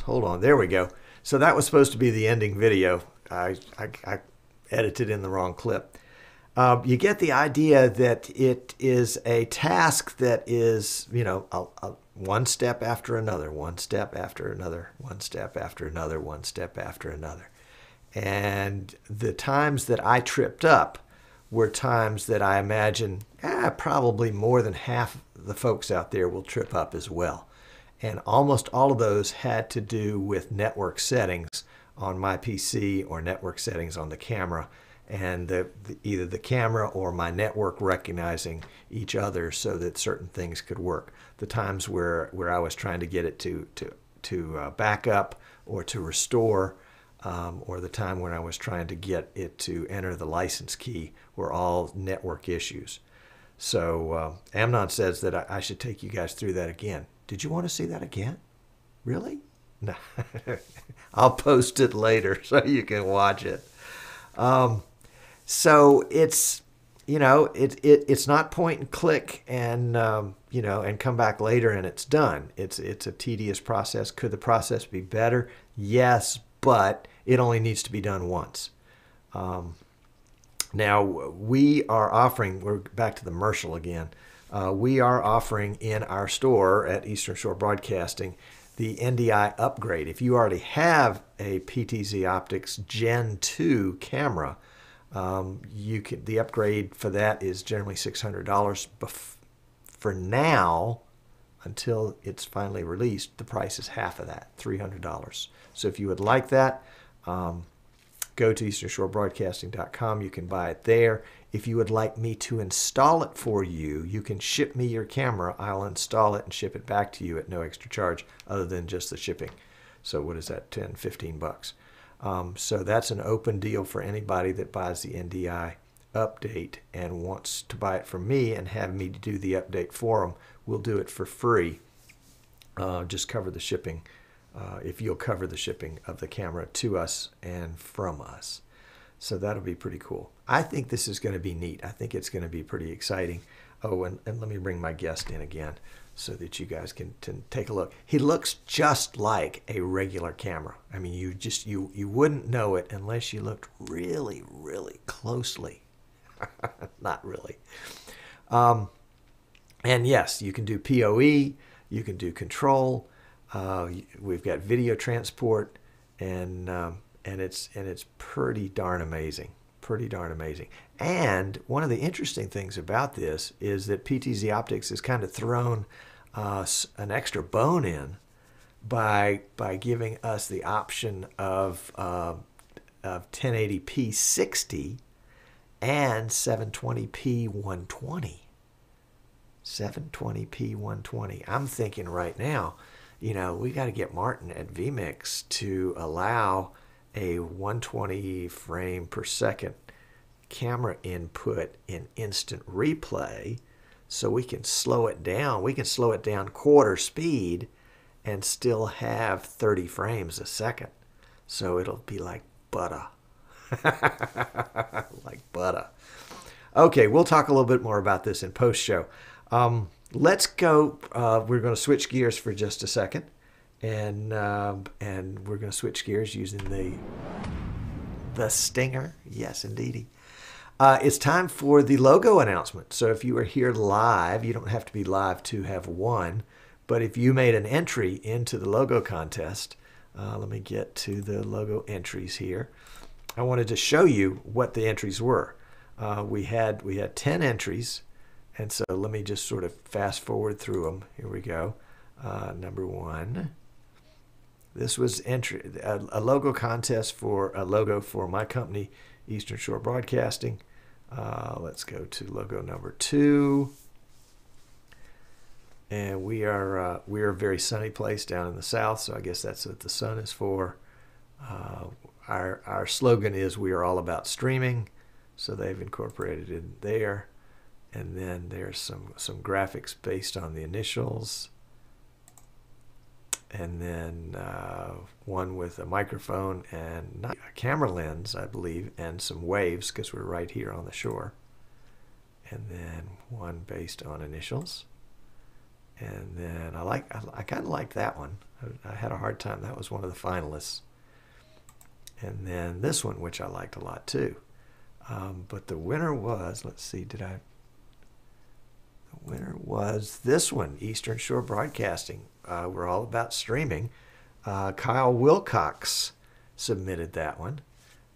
Hold on, there we go. So that was supposed to be the ending video. I edited in the wrong clip. You get the idea that it is a task that is, you know, one step after another, one step after another, one step after another, one step after another. And the times that I tripped up were times that I imagine probably more than half the folks out there will trip up as well. And almost all of those had to do with network settings on my PC or network settings on the camera, and either the camera or my network recognizing each other so that certain things could work. The times where I was trying to get it to back up or to restore, or the time when I was trying to get it to enter the license key, were all network issues. So Amnon says that I should take you guys through that again. Did you want to see that again? Really? No. I'll post it later so you can watch it. So it's, it's not point and click and, and come back later and it's done. It's a tedious process. Could the process be better? Yes, but it only needs to be done once. Now, we are offering, we're back to the commercial again. We are offering in our store at Eastern Shore Broadcasting the NDI upgrade. If you already have a PTZ Optics Gen 2 camera, the upgrade for that is generally $600. For now, until it's finally released, the price is half of that, $300. So if you would like that, go to easternshorebroadcasting.com. You can buy it there. If you would like me to install it for you, you can ship me your camera. I'll install it and ship it back to you at no extra charge other than just the shipping. So what is that, 10, 15 bucks? So that's an open deal for anybody that buys the NDI update and wants to buy it from me and have me do the update for them. We'll do it for free. Just cover the shipping. If you'll cover the shipping of the camera to us and from us. So that'll be pretty cool. I think this is going to be neat. I think it's going to be pretty exciting. Oh, and let me bring my guest in again so that you guys can take a look. He looks just like a regular camera. I mean, you wouldn't know it unless you looked really, really closely. Not really. And yes, you can do PoE, you can do control. We've got video transport, and it's pretty darn amazing. Pretty darn amazing. And one of the interesting things about this is that PTZ Optics has kind of thrown an extra bone in by giving us the option of 1080p 60 and 720p 120. 720p 120. I'm thinking right now, we got to get Martin at vMix to allow a 120 frame per second camera input in instant replay so we can slow it down. We can slow it down quarter speed and still have 30 frames a second. So it'll be like butter. Like butter. Okay, we'll talk a little bit more about this in post-show. Let's go. We're going to switch gears for just a second, and we're going to switch gears using the Stinger. Yes, indeedy. It's time for the logo announcement. So if you are here live, you don't have to be live to have won, but if you made an entry into the logo contest, let me get to the logo entries here. I wanted to show you what the entries were. We had 10 entries. And so let me just sort of fast forward through them. Here we go. Number one. This was a logo contest for a logo for my company, Eastern Shore Broadcasting. Let's go to logo number 2. And we are a very sunny place down in the south, so I guess that's what the sun is for. Our slogan is "We are all about streaming," so they've incorporated it there. And then there's some graphics based on the initials. And then one with a microphone and a camera lens, I believe, and some waves because we're right here on the shore. And then one based on initials. And then I kind of liked that one. I had a hard time. That was one of the finalists. And then this one, which I liked a lot too. But the winner was, let's see, the winner was this one, Eastern Shore Broadcasting. We're all about streaming. Kyle Wilcox submitted that one.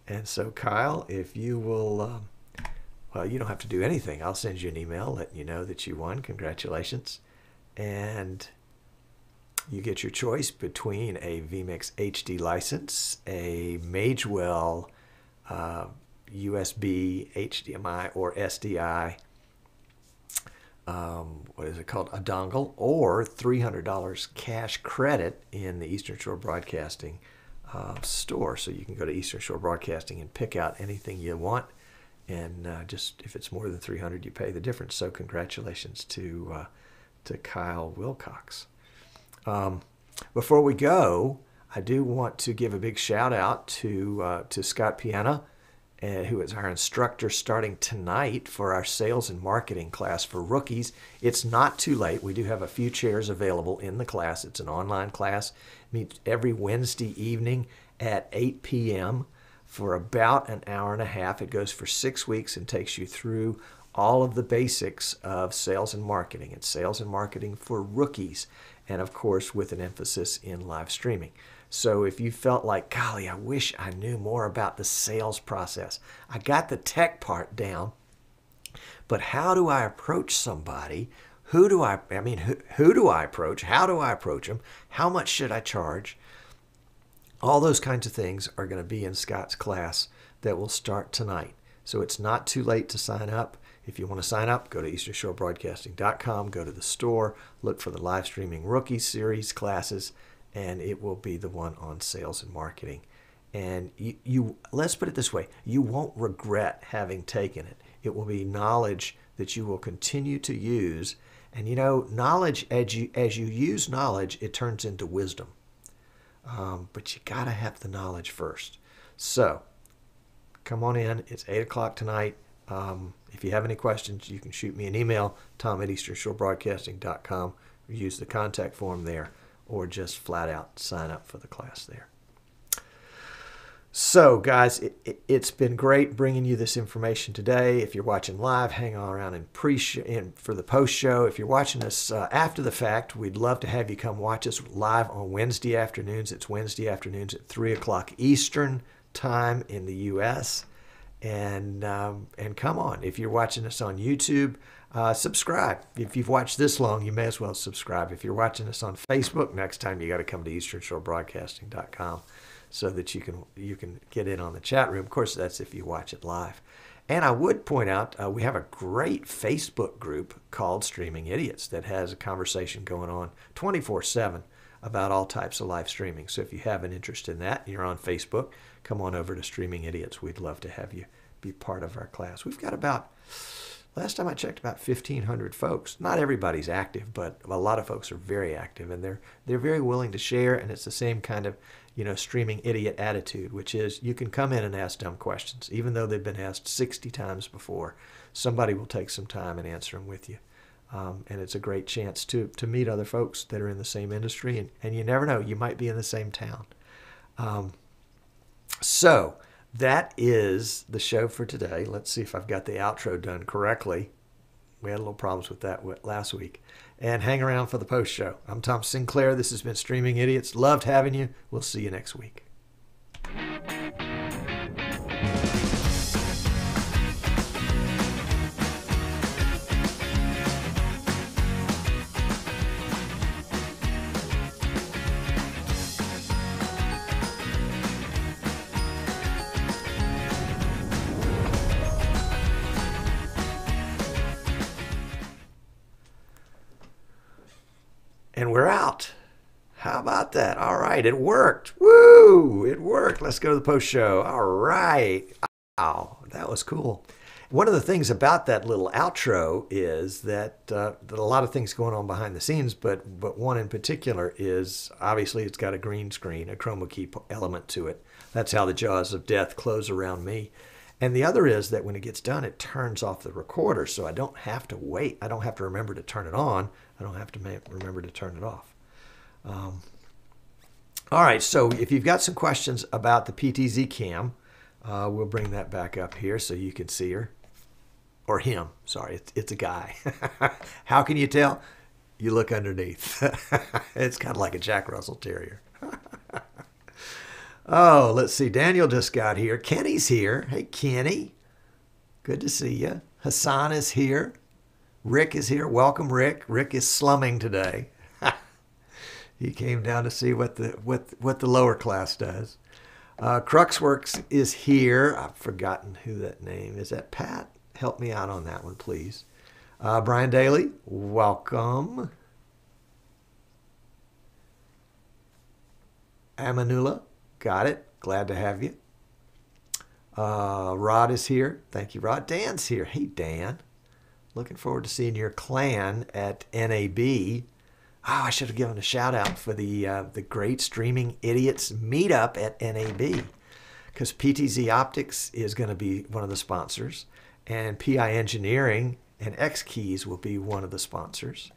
And so, Kyle, if you will, well, you don't have to do anything. I'll send you an email letting you know that you won. Congratulations. And you get your choice between a vMix HD license, a Magewell USB, HDMI, or SDI, what is it called, a dongle, or $300 cash credit in the Eastern Shore Broadcasting store. So you can go to Eastern Shore Broadcasting and pick out anything you want, and just if it's more than $300, you pay the difference. So congratulations to Kyle Wilcox. Before we go, I do want to give a big shout out to Scott Piana, who is our instructor starting tonight for our sales and marketing class for rookies. It's not too late. We do have a few chairs available in the class. It's an online class. It meets every Wednesday evening at 8 p.m. for about an hour and a half. It goes for 6 weeks and takes you through all of the basics of sales and marketing. It's sales and marketing for rookies, and of course with an emphasis in live streaming. So if you felt like, golly, I wish I knew more about the sales process. I got the tech part down, but how do I approach somebody? Who do I approach? How do I approach them? How much should I charge? All those kinds of things are going to be in Scott's class that will start tonight. So it's not too late to sign up. If you want to sign up, go to easternshorebroadcasting.com, go to the store, look for the live streaming rookie series classes, and it will be the one on sales and marketing. And you let's put it this way, you won't regret having taken it. It will be knowledge that you will continue to use. And you know, knowledge, as you use knowledge, it turns into wisdom. But you got to have the knowledge first. So come on in. It's 8 o'clock tonight. If you have any questions, you can shoot me an email, tom@easternshorebroadcasting.com, or use the contact form there, or just flat out sign up for the class there. So guys, it's been great bringing you this information today. If you're watching live, hang on around for the post show. If you're watching us after the fact, we'd love to have you come watch us live on Wednesday afternoons. It's Wednesday afternoons at 3 o'clock Eastern time in the U.S. And come on. If you're watching us on YouTube, subscribe. If you've watched this long, you may as well subscribe. If you're watching us on Facebook, next time you got to come to easternshorebroadcasting.com so that you can get in on the chat room. Of course, that's if you watch it live. And I would point out we have a great Facebook group called Streaming Idiots that has a conversation going on 24/7 about all types of live streaming. So if you have an interest in that, you're on Facebook, come on over to Streaming Idiots. We'd love to have you be part of our class. We've got about, last time I checked, about 1,500 folks. Not everybody's active, but a lot of folks are very active, and they're very willing to share, and it's the same kind of, streaming idiot attitude, which is you can come in and ask dumb questions. Even though they've been asked 60 times before, somebody will take some time and answer them with you. And it's a great chance to meet other folks that are in the same industry, and you never know, you might be in the same town. So that is the show for today. Let's see if I've got the outro done correctly. We had a little problems with that last week. And hang around for the post show. I'm Tom Sinclair. This has been Streaming Idiots. Loved having you. We'll see you next week. And we're out. How about that? All right, it worked. Woo! It worked. Let's go to the post show. All right. Wow, that was cool. One of the things about that little outro is that a lot of things going on behind the scenes, but one in particular is obviously it's got a green screen, a chroma key element to it. That's how the jaws of death close around me. And the other is that when it gets done, it turns off the recorder, so I don't have to wait. I don't have to remember to turn it on. I don't have to remember to turn it off. All right, so if you've got some questions about the PTZ cam, we'll bring that back up here so you can see her. Or him. Sorry, it's a guy. How can you tell? You look underneath. It's kind of like a Jack Russell Terrier. Oh, let's see. Daniel just got here. Kenny's here. Hey, Kenny. Good to see you. Hassan is here. Rick is here. Welcome, Rick. Rick is slumming today. He came down to see what the lower class does. Cruxworks is here. I've forgotten who that name is. That Pat? Help me out on that one, please. Brian Daly, welcome. Amanula, got it. Glad to have you. Rod is here. Thank you, Rod. Dan's here. Hey, Dan. Looking forward to seeing your clan at NAB. I should have given a shout out for the Great Streaming Idiots meetup at NAB, because PTZ Optics is going to be one of the sponsors, and PI Engineering and X Keys will be one of the sponsors.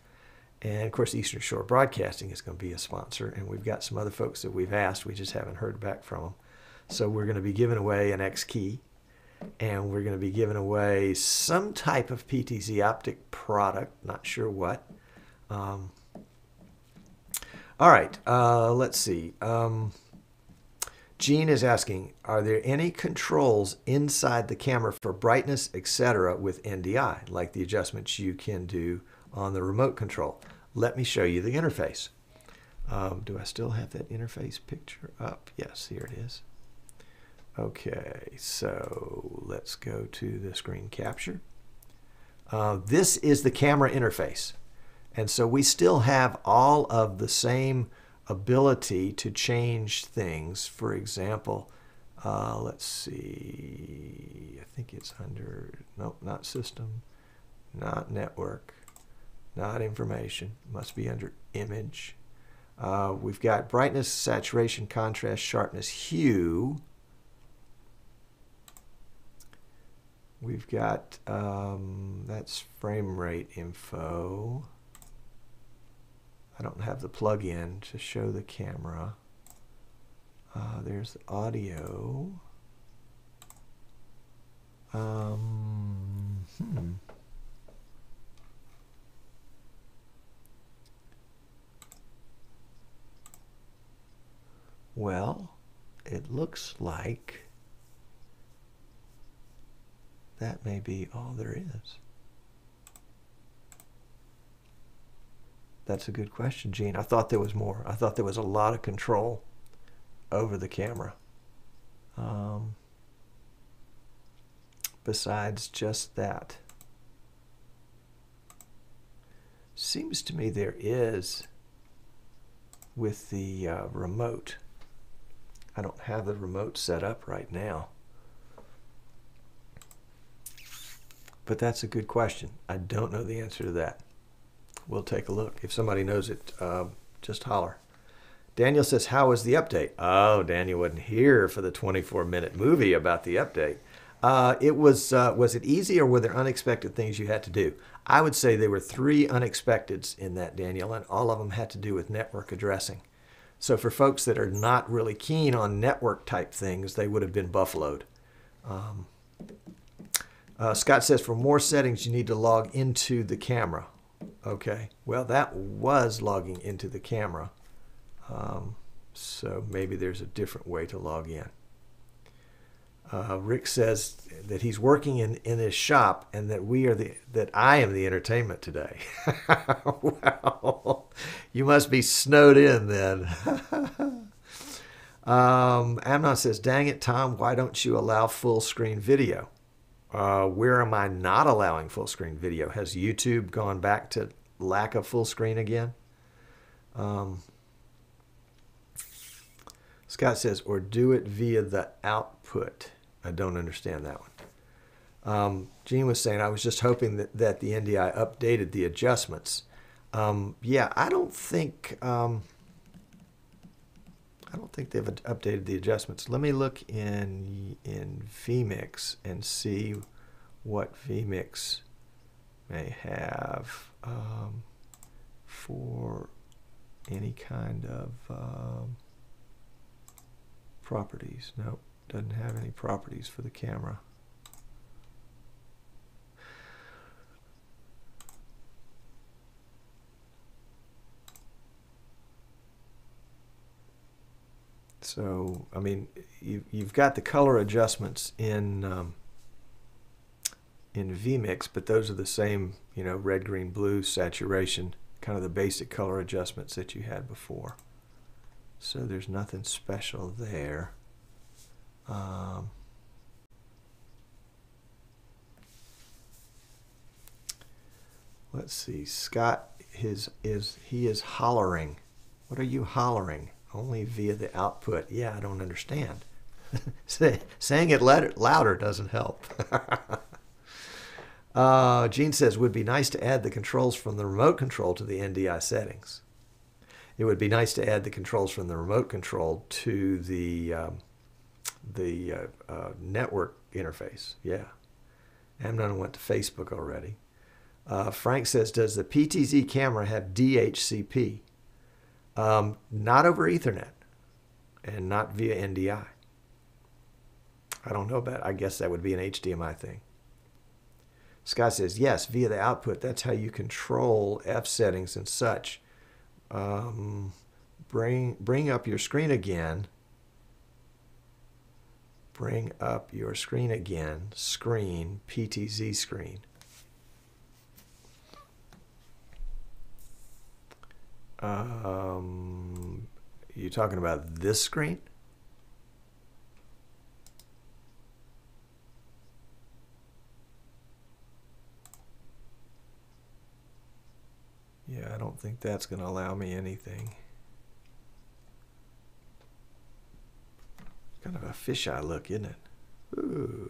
And of course, Eastern Shore Broadcasting is going to be a sponsor, and we've got some other folks that we've asked. We just haven't heard back from them. So we're going to be giving away an X Key, and we're going to be giving away some type of PTZ Optic product, not sure what. All right, let's see. Gene is asking, are there any controls inside the camera for brightness, etc. with NDI, like the adjustments you can do on the remote control? Let me show you the interface. Do I still have that interface picture up? Yes, here it is. Okay, so let's go to the screen capture. This is the camera interface. And so we still have all of the same ability to change things. For example, let's see, I think it's under, nope, not system, not network, not information, must be under image. We've got brightness, saturation, contrast, sharpness, hue. We've got, that's frame rate info. I don't have the plug-in to show the camera. There's the audio. Well, it looks like that may be all there is. That's a good question, Gene. I thought there was more. I thought there was a lot of control over the camera. Besides just that. Seems to me there is with the remote. I don't have the remote set up right now. But that's a good question. I don't know the answer to that. We'll take a look. If somebody knows it, just holler. Daniel says, how was the update? Oh, Daniel wasn't here for the 24-minute movie about the update. Was it easy, or were there unexpected things you had to do? I would say there were 3 unexpecteds in that, Daniel, and all of them had to do with network addressing. So for folks that are not really keen on network type things, they would have been buffaloed. Scott says, for more settings, you need to log into the camera. Okay, well, that was logging into the camera. So maybe there's a different way to log in. Rick says that he's working in his shop, and that I am the entertainment today. Well, you must be snowed in then. Amnon says, dang it, Tom, why don't you allow full screen video? Where am I not allowing full screen video? Has YouTube gone back to lack of full screen again? Scott says, or do it via the output. I don't understand that one. Gene was saying, I was just hoping that the NDI updated the adjustments. Yeah, I don't think they've updated the adjustments. Let me look in vMix and see what vMix may have for any kind of properties. Nope, doesn't have any properties for the camera. So, I mean, you've got the color adjustments in vMix, but those are the same, you know, red, green, blue, saturation, kind of the basic color adjustments that you had before. So there's nothing special there. Let's see. Scott he is hollering. What are you hollering? Only via the output. Yeah, I don't understand. Saying it louder doesn't help. Gene says, would be nice to add the controls from the remote control to the NDI settings. It would be nice to add the controls from the remote control to the network interface. Yeah. Amnon went to Facebook already. Frank says, does the PTZ camera have DHCP? Not over Ethernet and not via NDI. I don't know about it. I guess that would be an HDMI thing. Scott says, yes, via the output. That's how you control F settings and such. Bring up your screen again. Bring up your screen again. Screen, PTZ screen. You talking about this screen? Yeah, I don't think that's going to allow me anything. Kind of a fisheye look, isn't it? Ooh.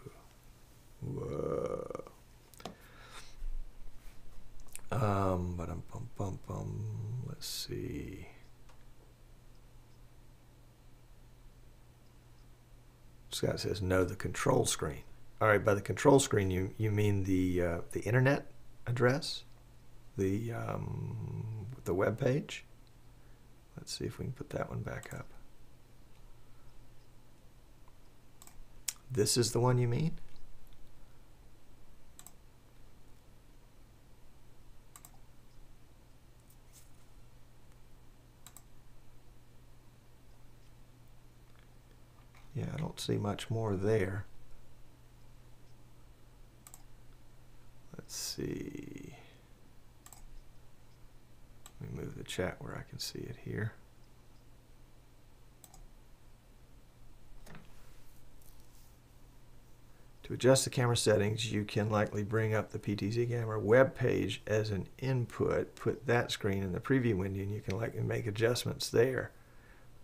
Whoa. Let's see. Scott says no, the control screen. All right, by the control screen, you mean the internet address, the web page. Let's see if we can put that one back up. This is the one you mean? Yeah, I don't see much more there. Let's see. Let me move the chat where I can see it here. To adjust the camera settings, you can likely bring up the PTZ camera web page as an input, put that screen in the preview window, and you can likely make adjustments there.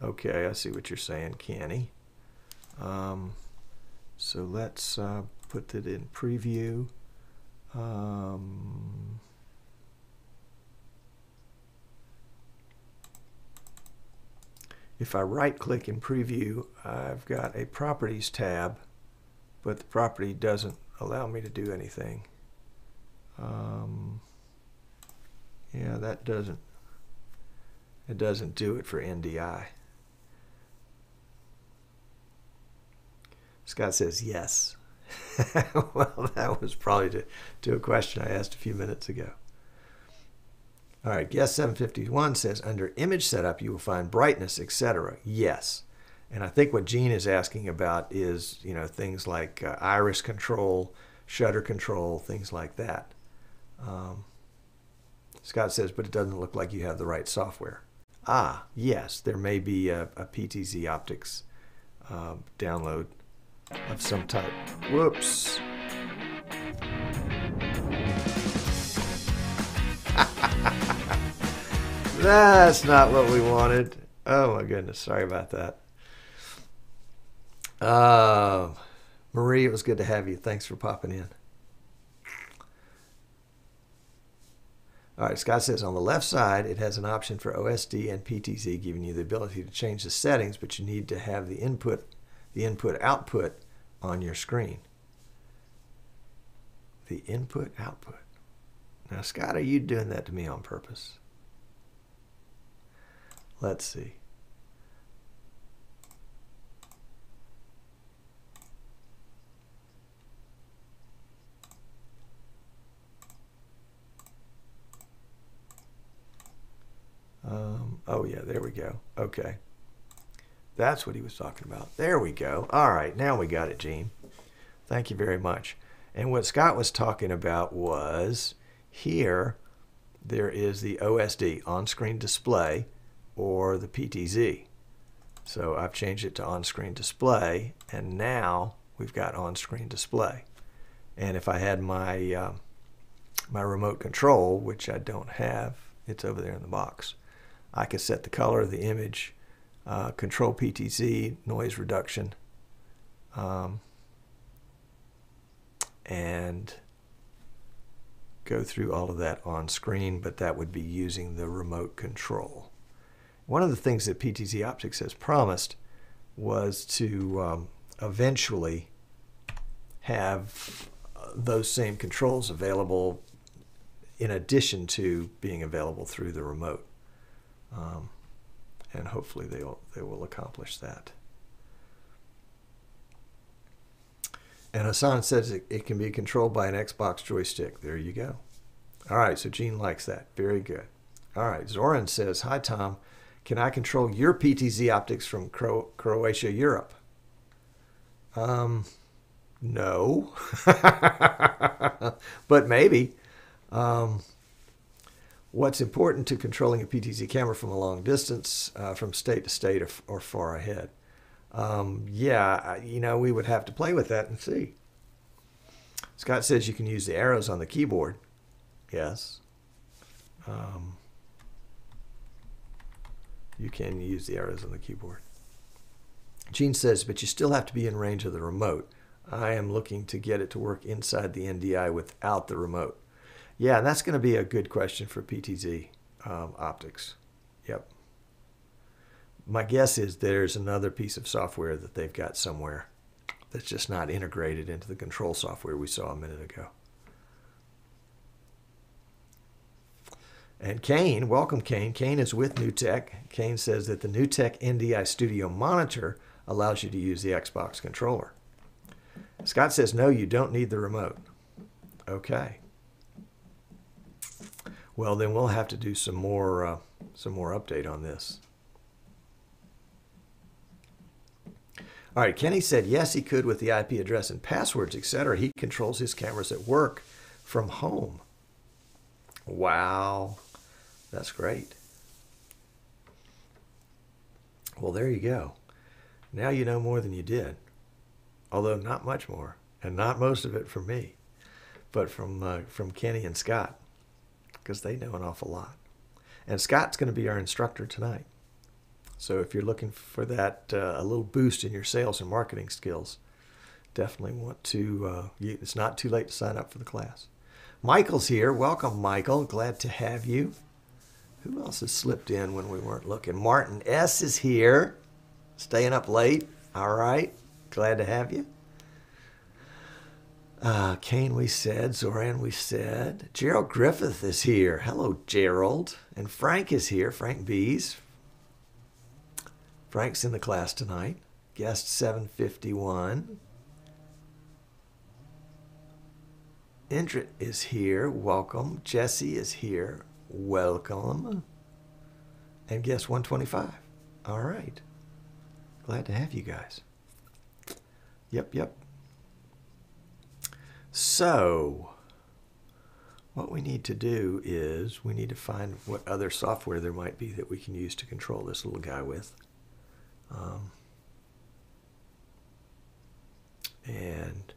Okay, I see what you're saying, Kenny. So let's put it in preview. If I right click in preview, I've got a properties tab, but the property doesn't allow me to do anything. Yeah, that doesn't do it for NDI. Scott says yes. Well, that was probably to a question I asked a few minutes ago. All right, Guest 751 says, under image setup, you will find brightness, etc. Yes. And I think what Gene is asking about is, you know, things like iris control, shutter control, things like that. Scott says, but it doesn't look like you have the right software. Ah, yes, there may be a PTZ Optics download of some type. Whoops. That's not what we wanted. Oh my goodness, sorry about that. Marie, it was good to have you. Thanks for popping in. All right, Scott says on the left side, it has an option for OSD and PTZ, giving you the ability to change the settings, but you need to have the input-output on your screen. The input-output. Now, Scott, are you doing that to me on purpose? Let's see. Oh, yeah, there we go. Okay. That's what he was talking about. There we go. All right, now we got it, Gene. Thank you very much. And what Scott was talking about was here there is the OSD, on-screen display, or the PTZ. So I've changed it to on-screen display, and now we've got on-screen display. And if I had my my remote control, which I don't have, it's over there in the box, I could set the color of the image, control PTZ, noise reduction, and go through all of that on screen, but that would be using the remote control. one of the things that PTZ Optics has promised was to eventually have those same controls available in addition to being available through the remote. And hopefully they will accomplish that. And Hassan says it can be controlled by an Xbox joystick. There you go. All right, so Gene likes that. Very good. All right, Zoran says, hi, Tom. Can I control your PTZ Optics from Croatia, Europe? No. But maybe. What's important to controlling a PTZ camera from a long distance, from state to state or far ahead? Yeah, we would have to play with that and see. Scott says you can use the arrows on the keyboard. Yes. You can use the arrows on the keyboard. Gene says, but you still have to be in range of the remote. I am looking to get it to work inside the NDI without the remote. Yeah, that's going to be a good question for PTZ Optics. Yep. My guess is there's another piece of software that they've got somewhere that's just not integrated into the control software we saw a minute ago. And Kane, welcome Kane. Kane is with NewTek. Kane says that the NewTek NDI Studio monitor allows you to use the Xbox controller. Scott says, no, you don't need the remote. Okay. Well, then we'll have to do some more update on this. All right, Kenny said, yes, he could with the IP address and passwords, etc. He controls his cameras at work from home. Wow, that's great. Well, there you go. Now you know more than you did, although not much more, and not most of it from me, but from Kenny and Scott, because they know an awful lot. And Scott's going to be our instructor tonight. So if you're looking for that, a little boost in your sales and marketing skills, definitely want to, it's not too late to sign up for the class. Michael's here. Welcome, Michael. Glad to have you. Who else has slipped in when we weren't looking? Martin S. is here. Staying up late. All right. Glad to have you. Kane, we said. Zoran, we said. Gerald Griffith is here. Hello, Gerald. And Frank is here. Frank Bees. Frank's in the class tonight. Guest 751. Indrit is here. Welcome. Jesse is here. Welcome. And guest 125. All right. Glad to have you guys. Yep. So, what we need to do is we need to find what other software there might be that we can use to control this little guy with. And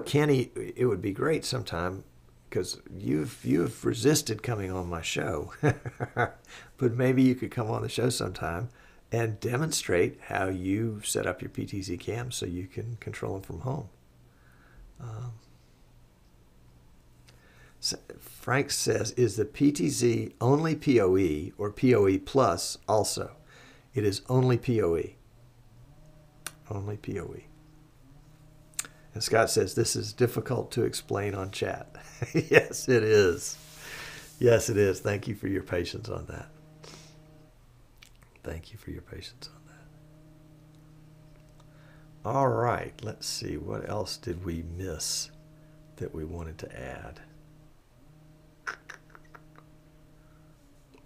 Kenny, it would be great sometime, because you've resisted coming on my show, but maybe you could come on the show sometime and demonstrate how you set up your PTZ cams so you can control them from home. Frank says, is the PTZ only PoE or PoE plus also? It is only PoE. Only PoE. And Scott says, this is difficult to explain on chat. Yes, it is. Yes, it is. Thank you for your patience on that. Thank you for your patience on that. All right, let's see. What else did we miss that we wanted to add?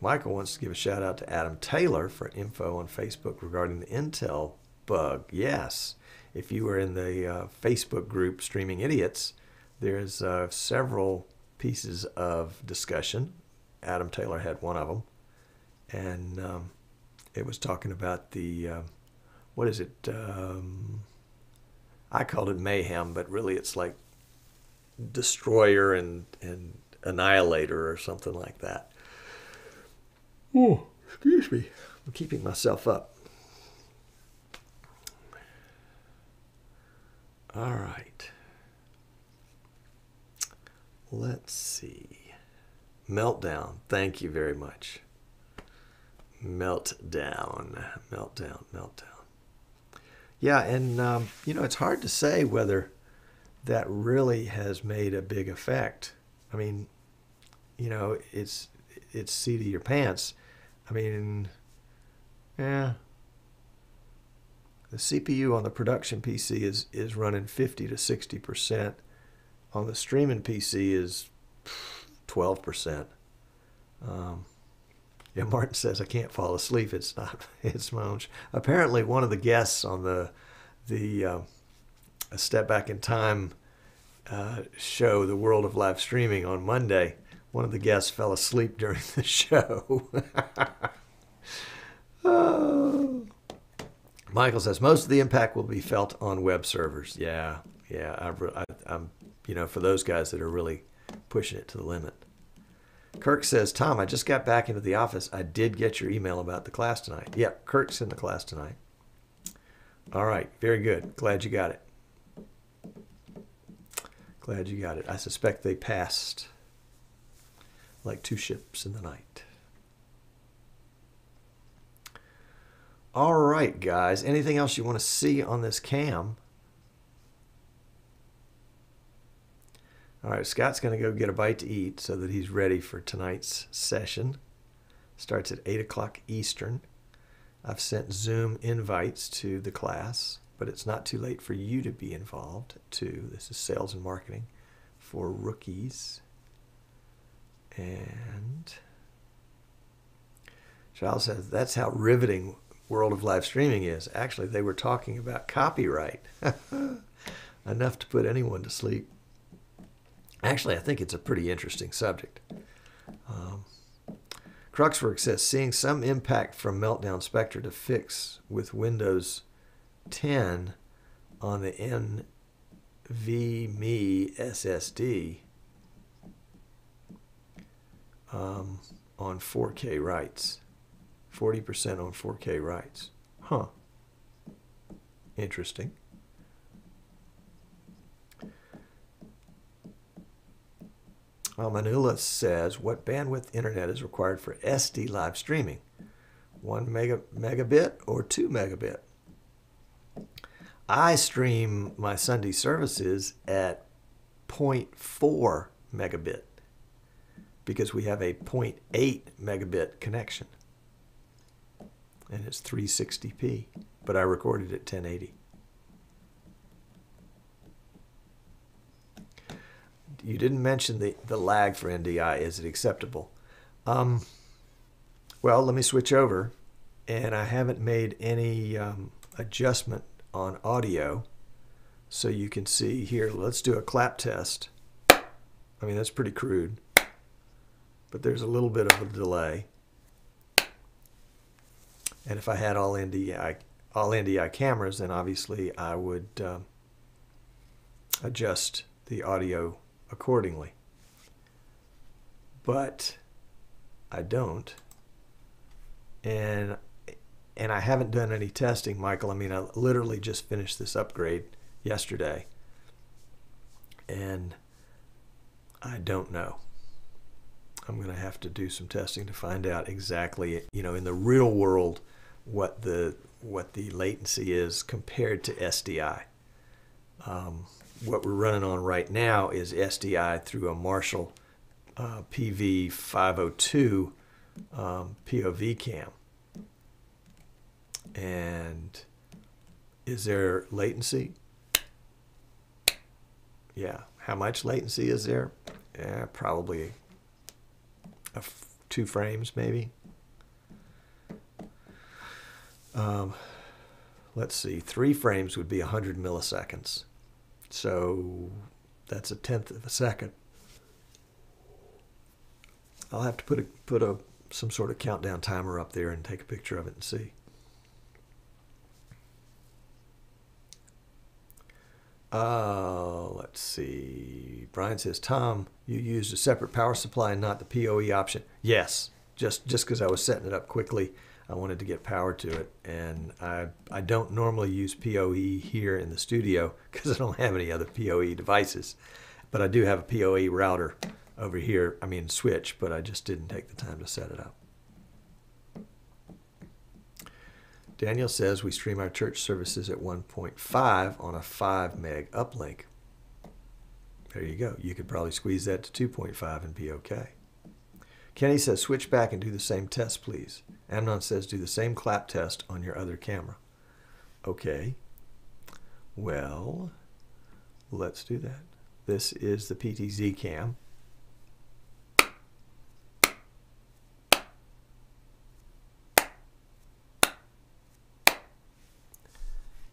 Michael wants to give a shout out to Adam Taylor for info on Facebook regarding the Intel bug. Yes, if you were in the Facebook group Streaming Idiots, there's several pieces of discussion. Adam Taylor had one of them, and it was talking about the, what is it? I called it mayhem, but really it's like destroyer and annihilator or something like that. Oh, excuse me. I'm keeping myself up. All right. Let's see. Meltdown. Thank you very much. Meltdown. Yeah, and you know, it's hard to say whether that really has made a big effect. I mean, you know, it's seat of your pants. I mean, yeah, the CPU on the production PC is running 50 to 60%. On the streaming PC is 12%. Yeah, Martin says, I can't fall asleep. It's not. It's my own. Apparently, one of the guests on the A Step Back in Time show, The World of Live Streaming, on Monday, one of the guests fell asleep during the show. Oh. Michael says, most of the impact will be felt on web servers. Yeah. I'm, you know, for those guys that are really pushing it to the limit. Kirk says, Tom, I just got back into the office. I did get your email about the class tonight. Yep, Kirk's in the class tonight. All right, very good. Glad you got it. Glad you got it. I suspect they passed like two ships in the night. All right, guys. Anything else you want to see on this cam? All right, Scott's going to go get a bite to eat so that he's ready for tonight's session. Starts at 8 o'clock Eastern. I've sent Zoom invites to the class, but it's not too late for you to be involved, too. This is sales and marketing for rookies. And Charles says, that's how riveting World of Live Streaming is. Actually, they were talking about copyright. Enough to put anyone to sleep. Actually, I think it's a pretty interesting subject. Cruxwork says, seeing some impact from Meltdown Spectre to fix with Windows 10 on the NVMe SSD on 4K writes. 40% on 4K writes. Huh. Interesting. Manula says, what bandwidth internet is required for SD live streaming? 1 megabit or 2 megabit? I stream my Sunday services at 0.4 megabit because we have a 0.8 megabit connection. And it's 360p, but I recorded at 1080. You didn't mention the lag for NDI. Is it acceptable? Well, let me switch over. And I haven't made any adjustment on audio. So you can see here, let's do a clap test. I mean, that's pretty crude. But there's a little bit of a delay. And if I had all NDI cameras, then obviously I would adjust the audio accordingly. But I don't. And I haven't done any testing, Michael. I mean, I literally just finished this upgrade yesterday. And I don't know. I'm going to have to do some testing to find out exactly, you know, in the real world, what the latency is compared to SDI. What we're running on right now is SDI through a Marshall PV502 POV cam. And is there latency? Yeah. How much latency is there? Yeah, probably 2 frames maybe. Let's see, 3 frames would be 100 milliseconds. So that's 1/10 of a second. I'll have to put some sort of countdown timer up there and take a picture of it and see. Let's see. Brian says, Tom, you used a separate power supply and not the PoE option. Yes, just because I was setting it up quickly, I wanted to get power to it. And I don't normally use PoE here in the studio because I don't have any other PoE devices. But I do have a PoE router over here, I mean switch, but I just didn't take the time to set it up. Daniel says we stream our church services at 1.5 on a 5 meg uplink. There you go. You could probably squeeze that to 2.5 and be okay. Kenny says switch back and do the same test, please. Amnon says do the same clap test on your other camera. Okay. Well, let's do that. This is the PTZ cam.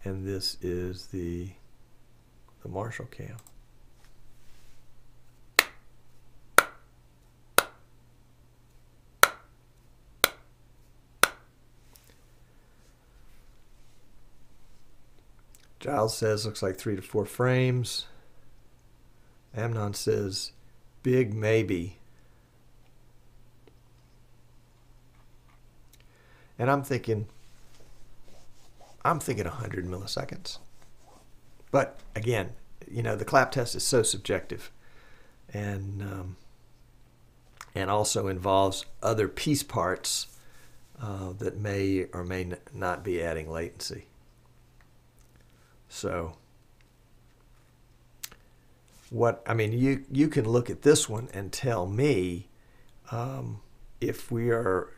And this is the Marshall cam. Giles says looks like 3 to 4 frames. Amnon says big maybe. And I'm thinking 100 milliseconds. But again, you know, the clap test is so subjective, and also involves other piece parts that may or may not be adding latency. So, you can look at this one and tell me if we're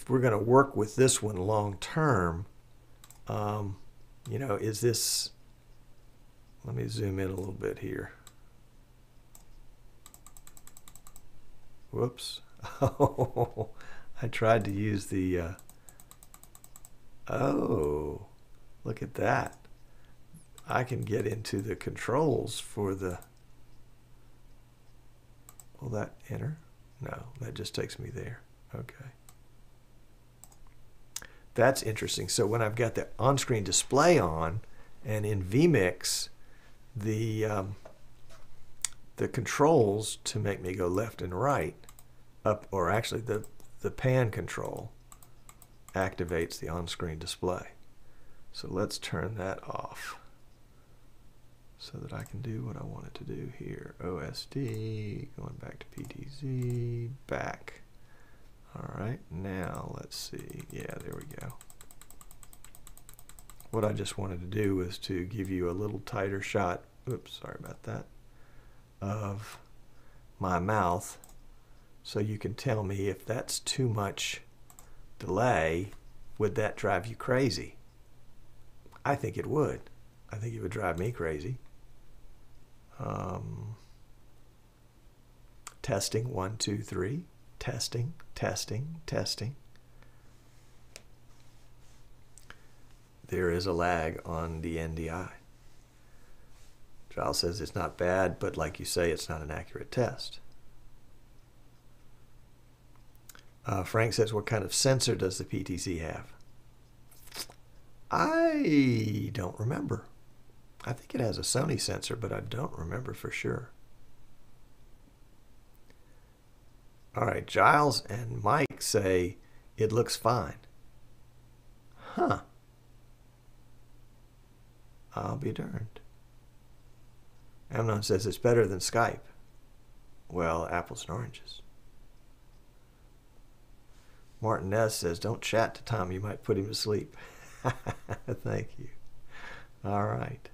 going to work with this one long term. You know, is this? Let me zoom in a little bit here. Whoops! Oh, I tried to use the. Oh. Look at that. I can get into the controls for the... Will that enter? No, that just takes me there. Okay. That's interesting. So when I've got the on-screen display on, and in vMix, the controls to make me go left and right, up, or actually the pan control activates the on-screen display. So let's turn that off so that I can do what I wanted to do here. OSD, going back to PTZ, back. All right, now let's see. Yeah, there we go. What I just wanted to do was to give you a little tighter shot, oops, sorry about that, of my mouth so you can tell me if that's too much delay. Would that drive you crazy? I think it would. I think it would drive me crazy. Testing, 1, 2, 3. Testing, testing, testing. There is a lag on the NDI. Giles says it's not bad, but like you say, it's not an accurate test. Frank says, what kind of sensor does the PTZ have? I don't remember. I think it has a Sony sensor, but I don't remember for sure. All right, Giles and Mike say it looks fine. Huh. I'll be darned. Amnon says it's better than Skype. Well, apples and oranges. Martin S. says, don't chat to Tom. You might put him to sleep. Thank you. All right.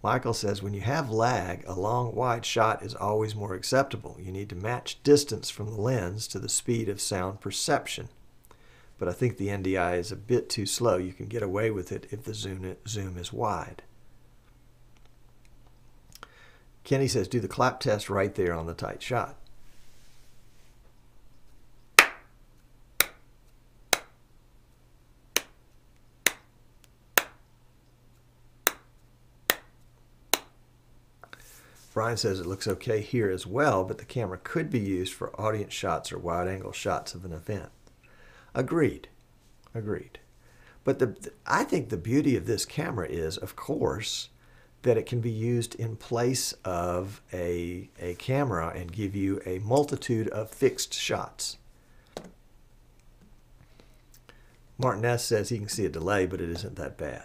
Michael says, when you have lag, a long, wide shot is always more acceptable. You need to match distance from the lens to the speed of sound perception. But I think the NDI is a bit too slow. You can get away with it if the zoom is wide. Kenny says, do the clap test right there on the tight shot. Brian says it looks okay here as well, but the camera could be used for audience shots or wide-angle shots of an event. Agreed. Agreed. But I think the beauty of this camera is, of course, that it can be used in place of a camera and give you a multitude of fixed shots. Martin S. says he can see a delay, but it isn't that bad.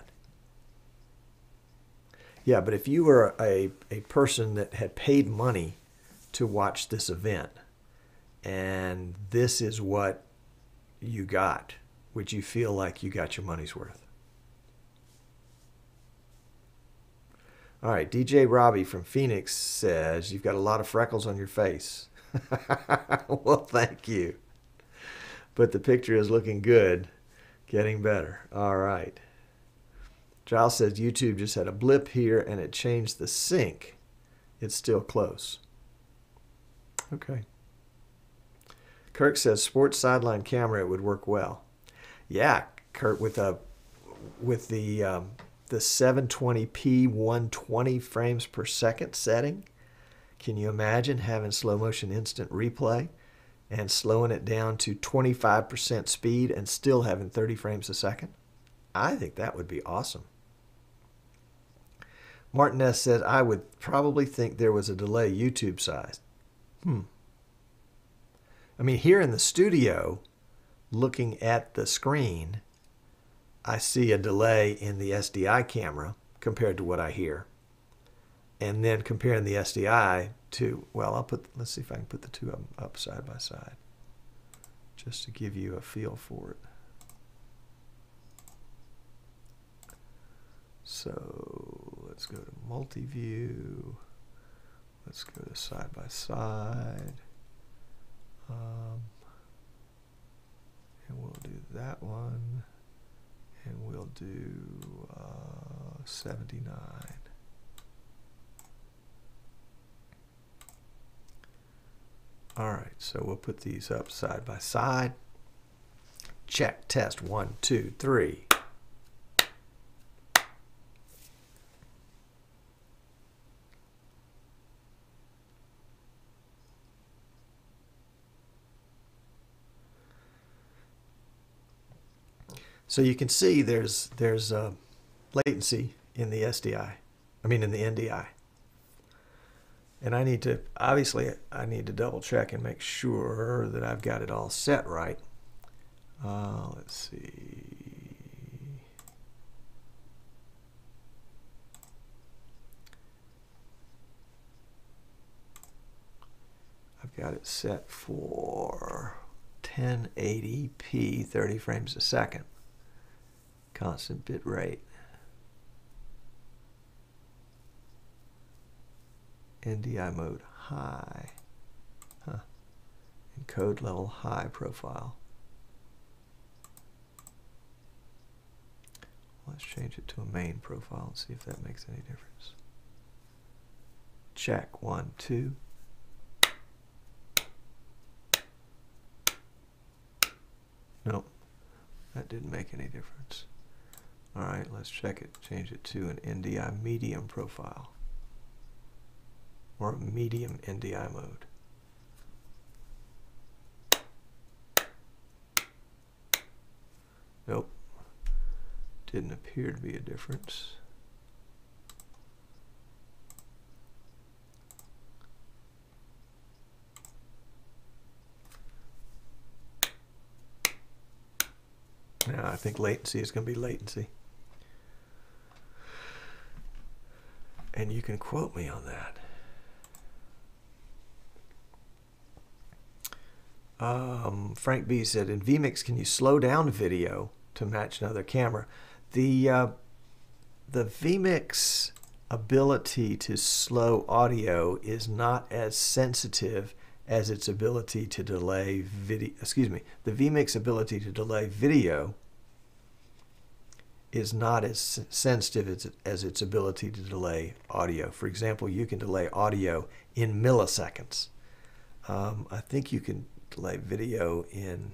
Yeah, but if you were a person that had paid money to watch this event, and this is what you got? Would you feel like you got your money's worth? All right, DJ Robbie from Phoenix says, you've got a lot of freckles on your face. Well, thank you. But the picture is looking good, getting better. All right. Giles says, YouTube just had a blip here and it changed the sync. It's still close. Okay. Kirk says, sports sideline camera, it would work well. Yeah, Kurt, with the 720p 120 frames per second setting, can you imagine having slow motion instant replay and slowing it down to 25% speed and still having 30 frames a second? I think that would be awesome. Martin S. says, I would probably think there was a delay YouTube size. I mean, here in the studio, looking at the screen, I see a delay in the SDI camera compared to what I hear. And then comparing the SDI to, well, let's see if I can put the two of them up side by side, just to give you a feel for it. So let's go to multi-view. Let's go to side by side. And we'll do that one. And we'll do 79. All right, so we'll put these up side by side. Check, test, 1, 2, 3. So you can see there's latency in the SDI, in the NDI. And I need to double check and make sure that I've got it all set right. Let's see. I've got it set for 1080p, 30 frames a second. Constant bit rate. NDI mode high. Encode level high profile. Let's change it to a main profile and see if that makes any difference. Check, 1, 2. Nope, that didn't make any difference. All right, let's check it. Change it to an NDI medium profile or a medium NDI mode. Nope, didn't appear to be a difference. Now I think latency is going to be latency. And you can quote me on that. Frank B said, in vMix, can you slow down video to match another camera? The vMix ability to slow audio is not as sensitive as its ability to delay video. Excuse me, the vMix ability to delay video is not as sensitive as its ability to delay audio. For example, you can delay audio in milliseconds. I think you can delay video in,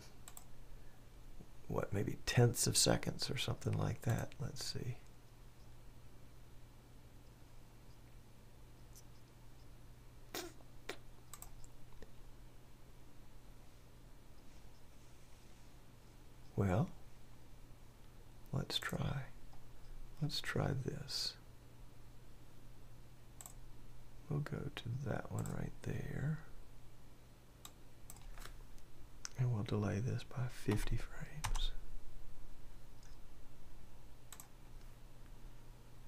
what, maybe tenths of seconds or something like that. Let's see. Well, let's try this. We'll go to that one right there. And we'll delay this by 50 frames.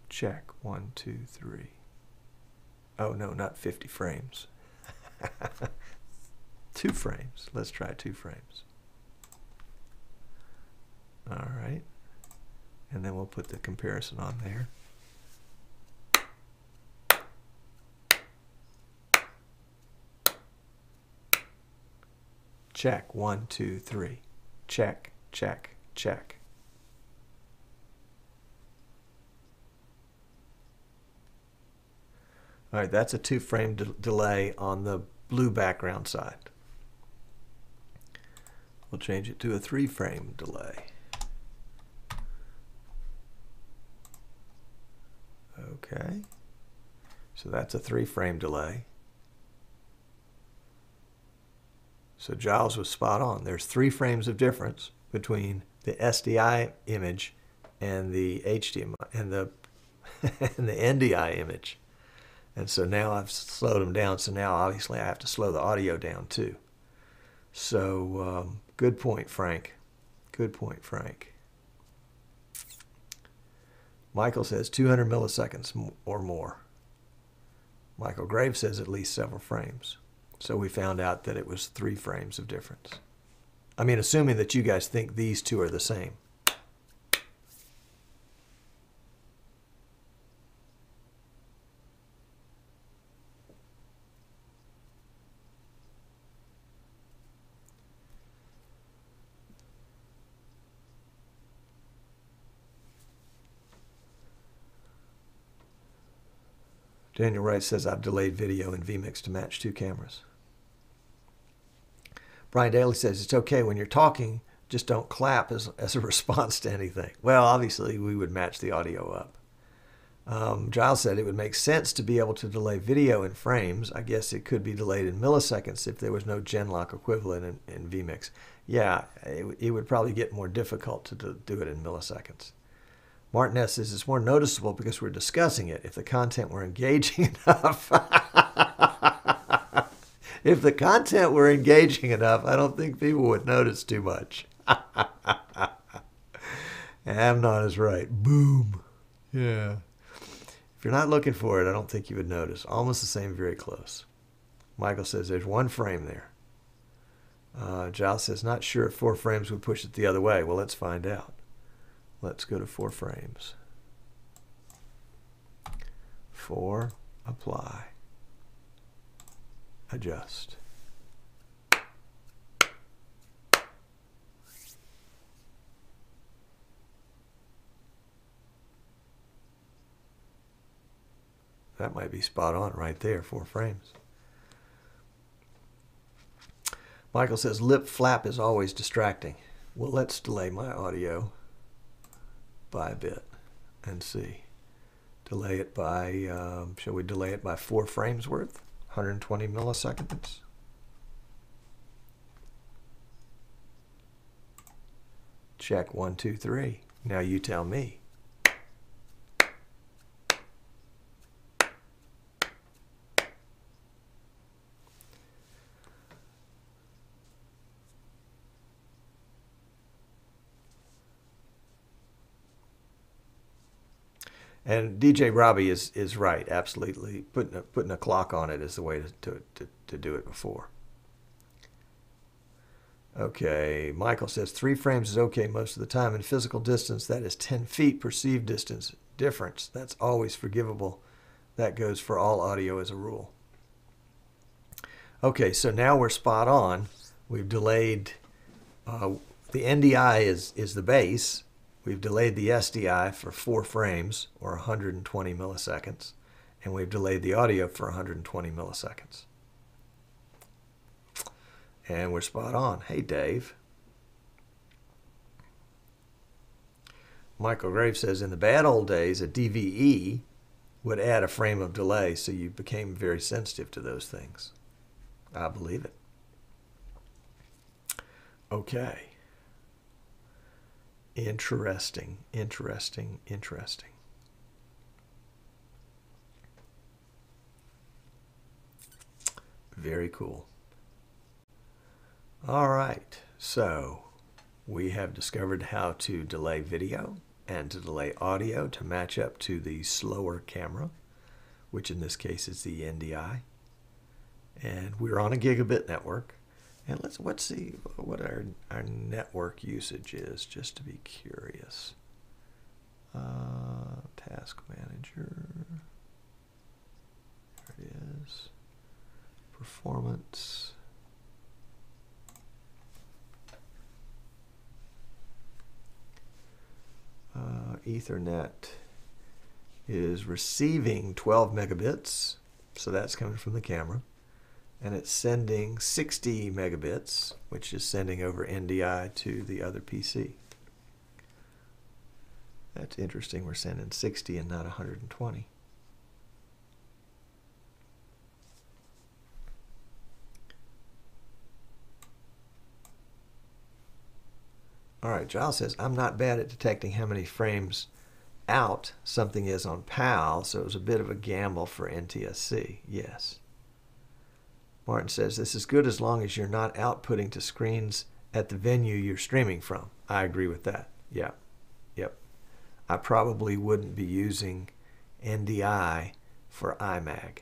Check, 1, 2, 3. Oh no, not 50 frames. 2 frames. Let's try 2 frames. and then we'll put the comparison on there. Check. 1, 2, 3. Check, check, check. All right, that's a 2-frame delay on the blue background side. We'll change it to a 3-frame delay. Okay, so that's a 3-frame delay. So Giles was spot on. There's 3 frames of difference between the SDI image and the HDMI and the and the NDI image. And so now I've slowed them down. So now obviously I have to slow the audio down too. So good point, Frank. Good point, Frank. Michael says 200 milliseconds or more. Michael Graves says at least several frames. So we found out that it was 3 frames of difference. I mean, assuming that you guys think these two are the same. Daniel Wright says, I've delayed video in vMix to match 2 cameras. Brian Daly says, it's okay when you're talking, just don't clap as a response to anything. Well, obviously, we would match the audio up. Giles said it would make sense to be able to delay video in frames. I guess it could be delayed in milliseconds if there was no Genlock equivalent in vMix. Yeah, it would probably get more difficult to do it in milliseconds. Martin S. says it's more noticeable because we're discussing it. If the content were engaging enough, if the content were engaging enough, I don't think people would notice too much. Amnon is right. Boom. Yeah. If you're not looking for it, I don't think you would notice. Almost the same, very close. Michael says there's 1 frame there. Giles says not sure if 4 frames would push it the other way. Well, let's find out. Let's go to 4 frames. 4, apply, adjust. That might be spot on right there, 4 frames. Michael says lip flap is always distracting. Well, let's delay my audio by a bit and see. Delay it by, shall we delay it by 4 frames worth? 120 milliseconds. Check 1, 2, 3. Now you tell me. And DJ Robbie is right, absolutely. Putting a clock on it is the way to do it before. Okay, Michael says 3 frames is okay most of the time. In physical distance, that is 10 feet perceived distance difference. That's always forgivable. That goes for all audio as a rule. Okay, so now we're spot on. We've delayed, the NDI is the base. We've delayed the SDI for 4 frames, or 120 milliseconds, and we've delayed the audio for 120 milliseconds. And we're spot on. Hey, Dave. Michael Graves says, in the bad old days, a DVE would add a frame of delay, so you became very sensitive to those things. I believe it. Okay. Interesting, interesting, interesting. Very cool. All right, so we have discovered how to delay video and to delay audio to match up to the slower camera, which in this case is the NDI. And we're on a gigabit network. And let's see what our network usage is, just to be curious. Task Manager. There it is. Performance. Ethernet is receiving 12 megabits, so that's coming from the camera, and it's sending 60 megabits, which is sending over NDI to the other PC. That's interesting, we're sending 60 and not 120. All right, Giles says, I'm not bad at detecting how many frames out something is on PAL, so it was a bit of a gamble for NTSC. Yes. Martin says, this is good as long as you're not outputting to screens at the venue you're streaming from. I agree with that. Yeah. Yep. I probably wouldn't be using NDI for iMag.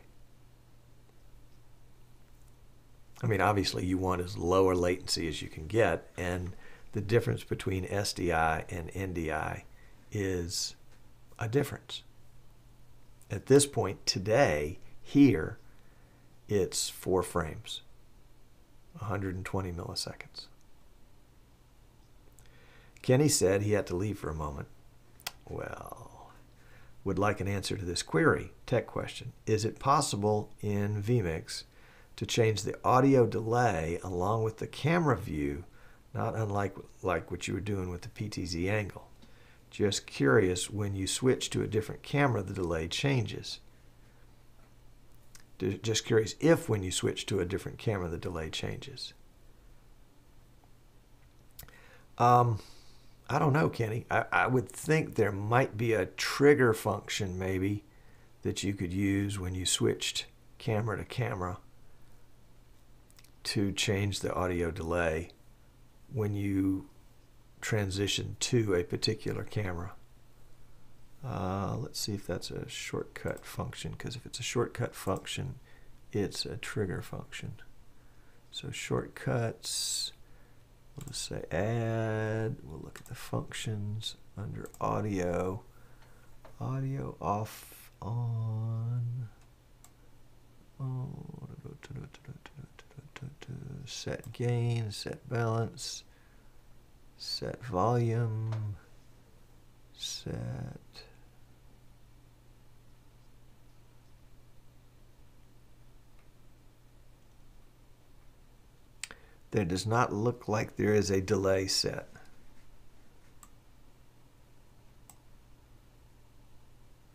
I mean, obviously you want as lower latency as you can get, and the difference between SDI and NDI is a difference. At this point today, here, it's 4 frames, 120 milliseconds. Kenny said he had to leave for a moment. Well, would like an answer to this query. Tech question. Is it possible in vMix to change the audio delay along with the camera view, not unlike what you were doing with the PTZ angle? Just curious, when you switch to a different camera, the delay changes. Just curious if when you switch to a different camera, the delay changes. I don't know, Kenny. I would think there might be a trigger function maybe that you could use when you switched camera to camera to change the audio delay when you transition to a particular camera. Let's see if that's a shortcut function, because if it's a shortcut function, it's a trigger function. So shortcuts, we'll just say add, we'll look at the functions under audio, audio off, on, set gain, set balance, set volume, set there does not look like there is a delay set.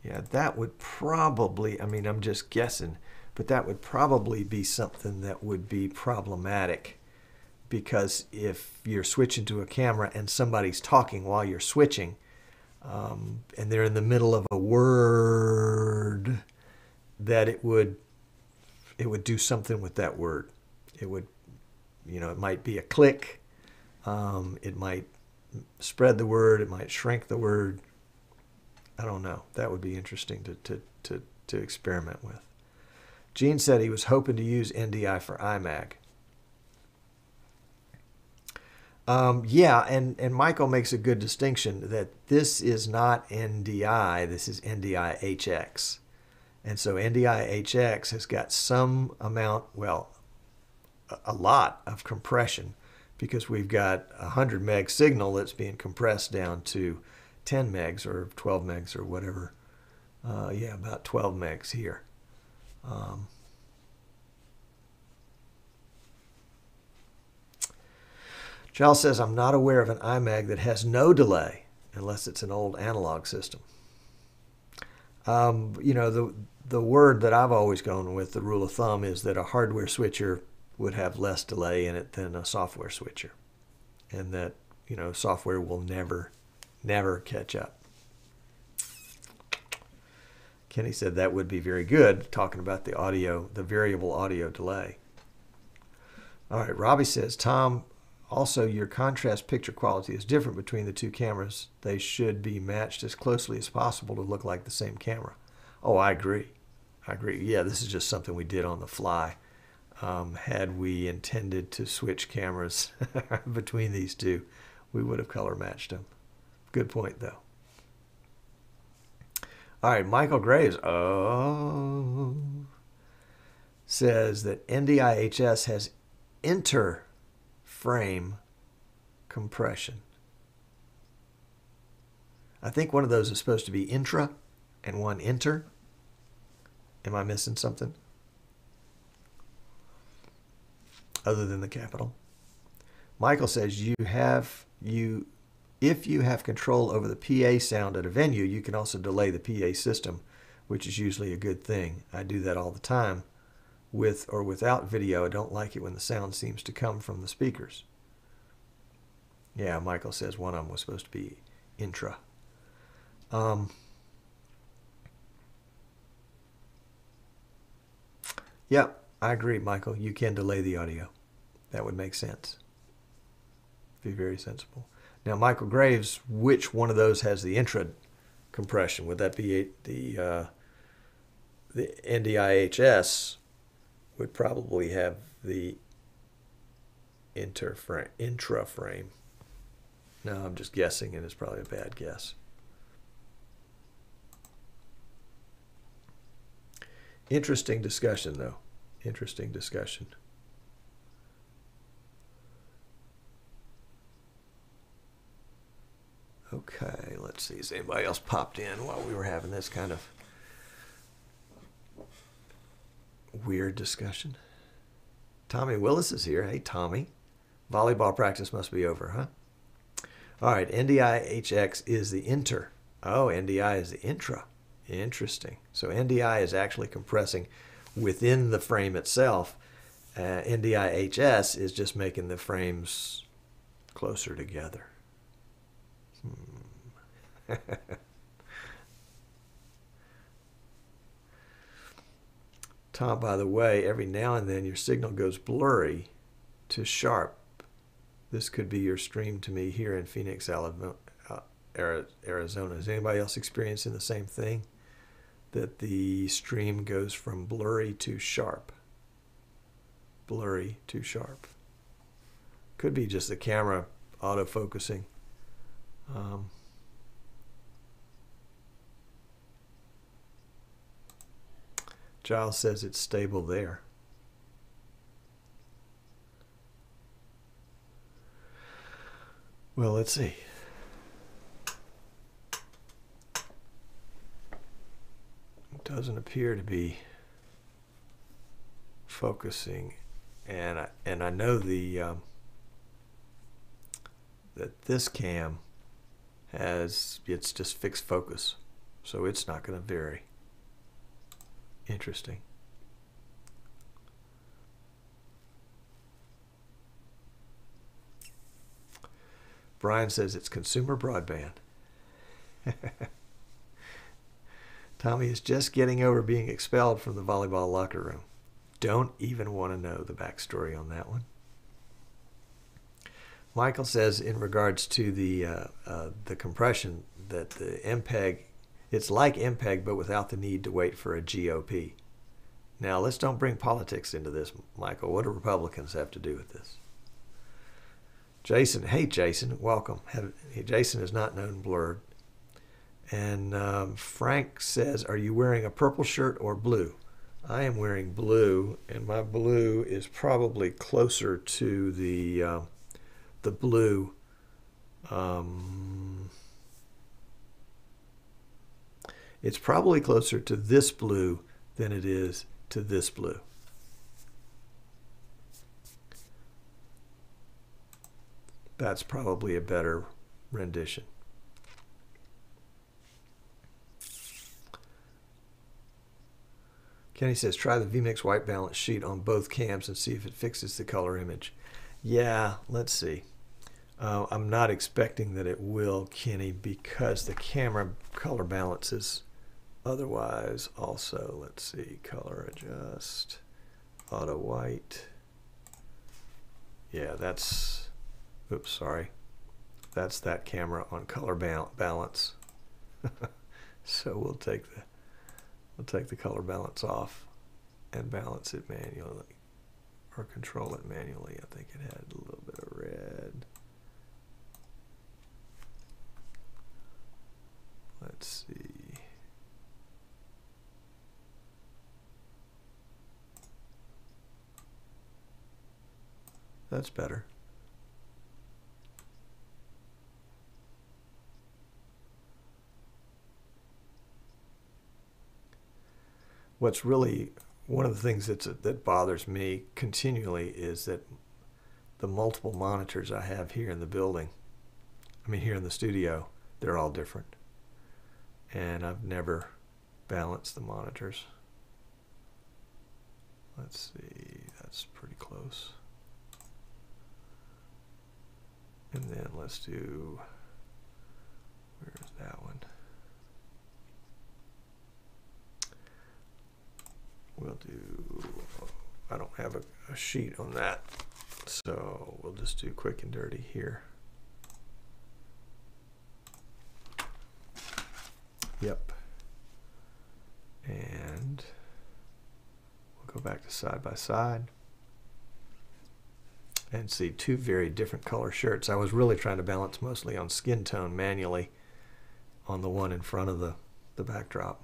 Yeah, that would probably, I mean, I'm just guessing, but that would probably be something that would be problematic, because if you're switching to a camera and somebody's talking while you're switching, and they're in the middle of a word, that it would do something with that word. It would, you know, it might be a click, it might spread the word, it might shrink the word. I don't know. That would be interesting to experiment with. Gene said he was hoping to use NDI for iMag. Yeah, and Michael makes a good distinction that this is not NDI, this is NDI-HX. And so NDI-HX has got some amount, well, a lot of compression, because we've got a 100 meg signal that's being compressed down to 10 megs or 12 megs or whatever. Yeah, about 12 megs here. Giles says, I'm not aware of an iMag that has no delay, unless it's an old analog system. You know, the word that I've always gone with, the rule of thumb, is that a hardware switcher would have less delay in it than a software switcher, and that, you know, software will never catch up. Kenny said that would be very good, talking about the audio, the variable audio delay. All right, Robbie says, Tom, also your contrast picture quality is different between the two cameras. They should be matched as closely as possible to look like the same camera. Oh, I agree. I agree. Yeah, this is just something we did on the fly. Had we intended to switch cameras between these two, we would have color matched them. Good point, though. All right, Michael Graves says that NDI-HX has inter-frame compression. I think one of those is supposed to be intra and one inter. Am I missing something? Other than the capital. Michael says if you have control over the PA sound at a venue, you can also delay the PA system, which is usually a good thing. I do that all the time. With or without video, I don't like it when the sound seems to come from the speakers. Yeah, Michael says one of them was supposed to be intra. Yeah, I agree, Michael. You can delay the audio. That would make sense. Be very sensible. Now, Michael Graves, which one of those has the intra compression? Would that be the NDI-HX? Would probably have the intra frame. No, I'm just guessing, and it's probably a bad guess. Interesting discussion, though. Interesting discussion. Okay, let's see. Has anybody else popped in while we were having this kind of weird discussion? Tommy Willis is here. Hey, Tommy. Volleyball practice must be over, huh? All right, NDI-HX is the inter. Oh, NDI is the intra. Interesting. So NDI is actually compressing within the frame itself. NDI-HX is just making the frames closer together. Tom, by the way, every now and then your signal goes blurry to sharp. This could be your stream to me here in Phoenix, Arizona. Is anybody else experiencing the same thing? That the stream goes from blurry to sharp. Blurry to sharp. Could be just the camera autofocusing. Giles says it's stable there. Well, let's see. It doesn't appear to be focusing, and I know the that this cam it's just fixed focus, so it's not going to vary. Interesting. Brian says it's consumer broadband. Tommy is just getting over being expelled from the volleyball locker room. Don't even want to know the backstory on that one. Michael says in regards to the compression that the MPEG, it's like MPEG but without the need to wait for a GOP. Now let's don't bring politics into this, Michael. What do Republicans have to do with this? Jason, hey Jason, welcome. Jason is not known blurred. And Frank says, are you wearing a purple shirt or blue? I am wearing blue, and my blue is probably closer to the blue. It's probably closer to this blue than it is to this blue. That's probably a better rendition. Kenny says, try the vMix white balance sheet on both cams and see if it fixes the color image. Yeah, let's see. I'm not expecting that it will, Kenny, because the camera color balances otherwise also. Let's see, color adjust, auto white. Yeah, that's, oops, sorry. That's that camera on color balance. So we'll take the color balance off and balance it manually, or control it manually. I think it had a little bit of red. Let's see. That's better. What's really one of the things that bothers me continually is that the multiple monitors I have here in the building, I mean here in the studio, they're all different. And I've never balanced the monitors. Let's see, that's pretty close. And then let's do, where's that one? We'll do, I don't have a sheet on that, so we'll just do quick and dirty here. Yep. And we'll go back to side by side and see two very different color shirts. I was really trying to balance mostly on skin tone manually on the one in front of the backdrop.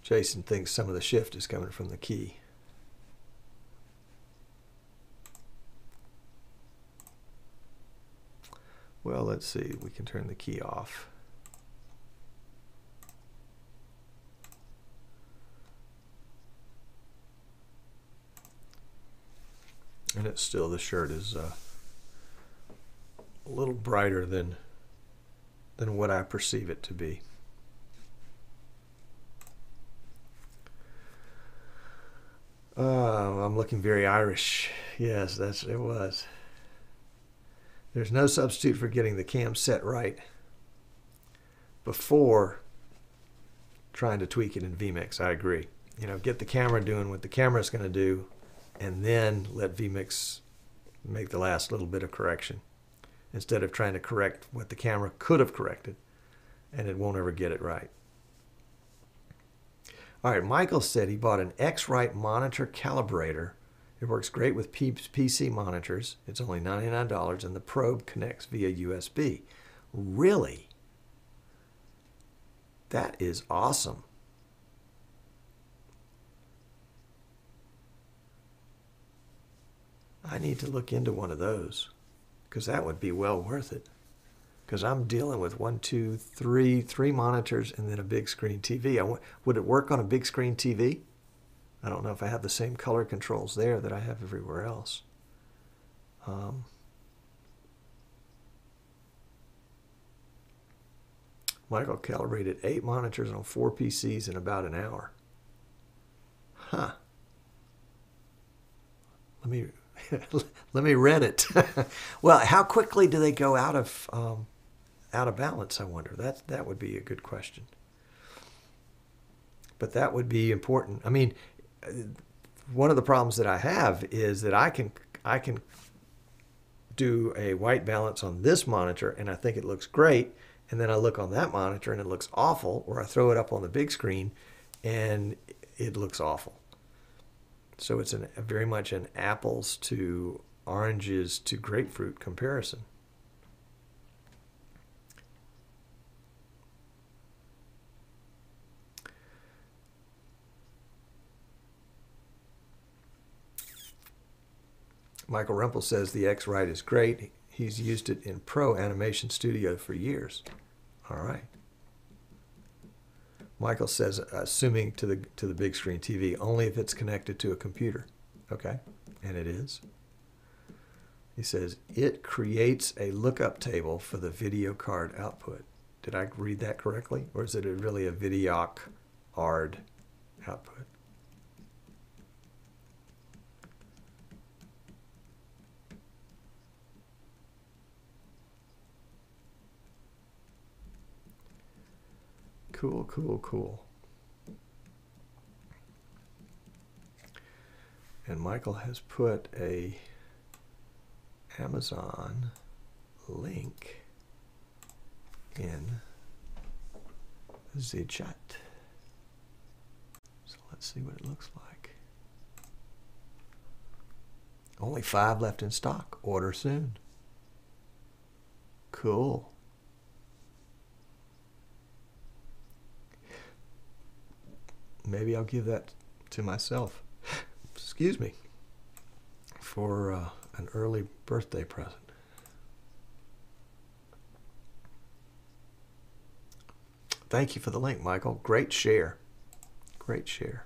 Jason thinks some of the shift is coming from the key. Well, let's see. We can turn the key off. And it's still, the shirt is a little brighter than what I perceive it to be. I'm looking very Irish. Yes, it was. There's no substitute for getting the cam set right before trying to tweak it in vMix. I agree. You know, get the camera doing what the camera's going to do, and then let vMix make the last little bit of correction, instead of trying to correct what the camera could have corrected, and it won't ever get it right. All right, Michael said he bought an X-Rite monitor calibrator. It works great with PC monitors. It's only $99, and the probe connects via USB. Really? That is awesome. I need to look into one of those, because that would be well worth it. Because I'm dealing with three monitors and then a big screen TV. Would it work on a big screen TV? I don't know if I have the same color controls there that I have everywhere else. Michael calibrated 8 monitors on 4 PCs in about an hour. Huh. Let me rent it. Well, how quickly do they go out of balance, I wonder? That would be a good question. But that would be important. I mean, one of the problems that I have is that I can do a white balance on this monitor and I think it looks great, and then I look on that monitor and it looks awful, or I throw it up on the big screen and it looks awful. So it's very much an apples to oranges to grapefruit comparison. Michael Rempel says the X-Rite is great. He's used it in Pro Animation Studio for years. All right. Michael says, assuming to the big screen TV, only if it's connected to a computer. Okay, and it is. He says, it creates a lookup table for the video card output. Did I read that correctly? Or is it really a Videoc ARD output? Cool, cool, cool. And Michael has put a Amazon link in the chat. So let's see what it looks like. Only 5 left in stock. Order soon. Cool. maybe I'll give that to myself. Excuse me. For an early birthday present. Thank you for the link, Michael. Great share. Great share.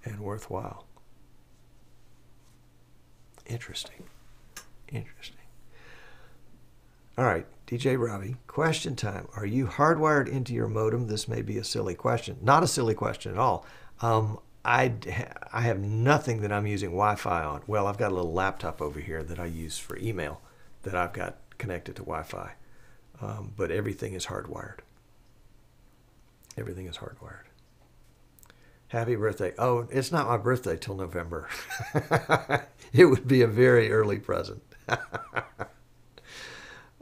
And worthwhile. Interesting. Interesting. All right, DJ Robbie, question time. Are you hardwired into your modem? This may be a silly question. Not a silly question at all. I have nothing that I'm using Wi-Fi on. Well, I've got a little laptop over here that I use for email that I've got connected to Wi-Fi. But everything is hardwired. Everything is hardwired. Happy birthday. Oh, it's not my birthday till November. It would be a very early present.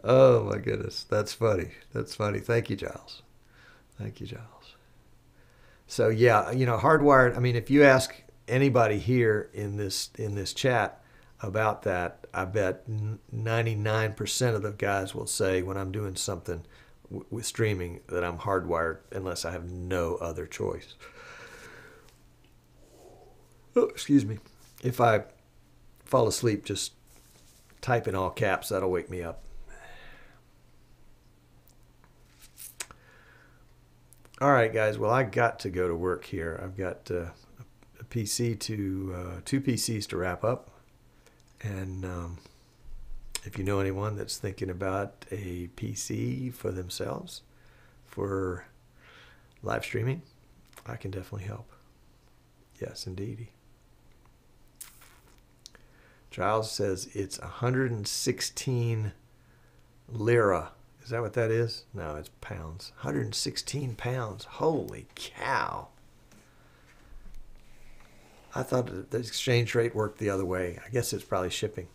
Oh, my goodness. That's funny. That's funny. Thank you, Giles. Thank you, Giles. So, yeah, you know, hardwired. I mean, if you ask anybody here in this chat about that, I bet 99% of the guys will say when I'm doing something with streaming that I'm hardwired unless I have no other choice. Oh, excuse me. If I fall asleep, just type in all caps. That'll wake me up. All right, guys. Well, I got to go to work here. I've got a PC to two PCs to wrap up. And if you know anyone that's thinking about a PC for themselves for live streaming, I can definitely help. Yes, indeed. Giles says it's 116 lira. Is that what that is? No, it's pounds. 116 pounds. Holy cow. I thought the exchange rate worked the other way. I guess it's probably shipping.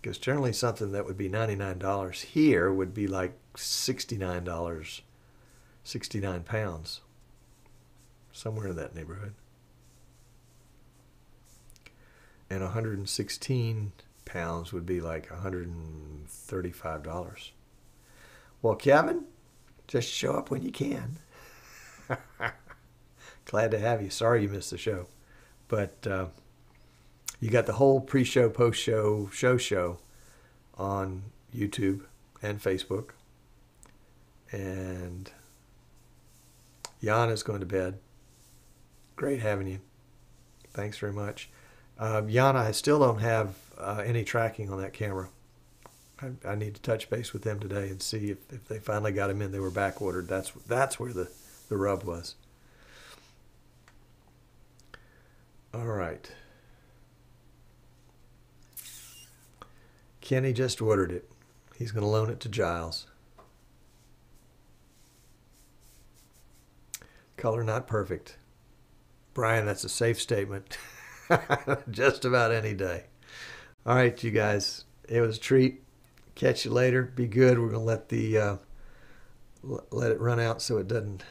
Because generally something that would be $99 here would be like $69, 69 pounds. Somewhere in that neighborhood. And 116 pounds would be like $135. Well, Kevin, just show up when you can. Glad to have you. Sorry you missed the show. But you got the whole pre-show, post-show, show on YouTube and Facebook. And Jan is going to bed. Great having you. Thanks very much. Jan, I still don't have any tracking on that camera. I need to touch base with them today and see if they finally got him in. They were back ordered. That's where the rub was. All right. Kenny just ordered it. He's going to loan it to Giles. Color not perfect. Brian, that's a safe statement. Just about any day. All right, you guys. It was a treat. Catch you later. Be good. We're going to let it run out so it doesn't.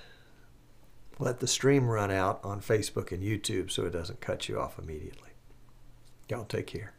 Let the stream run out on Facebook and YouTube so it doesn't cut you off immediately. Y'all take care.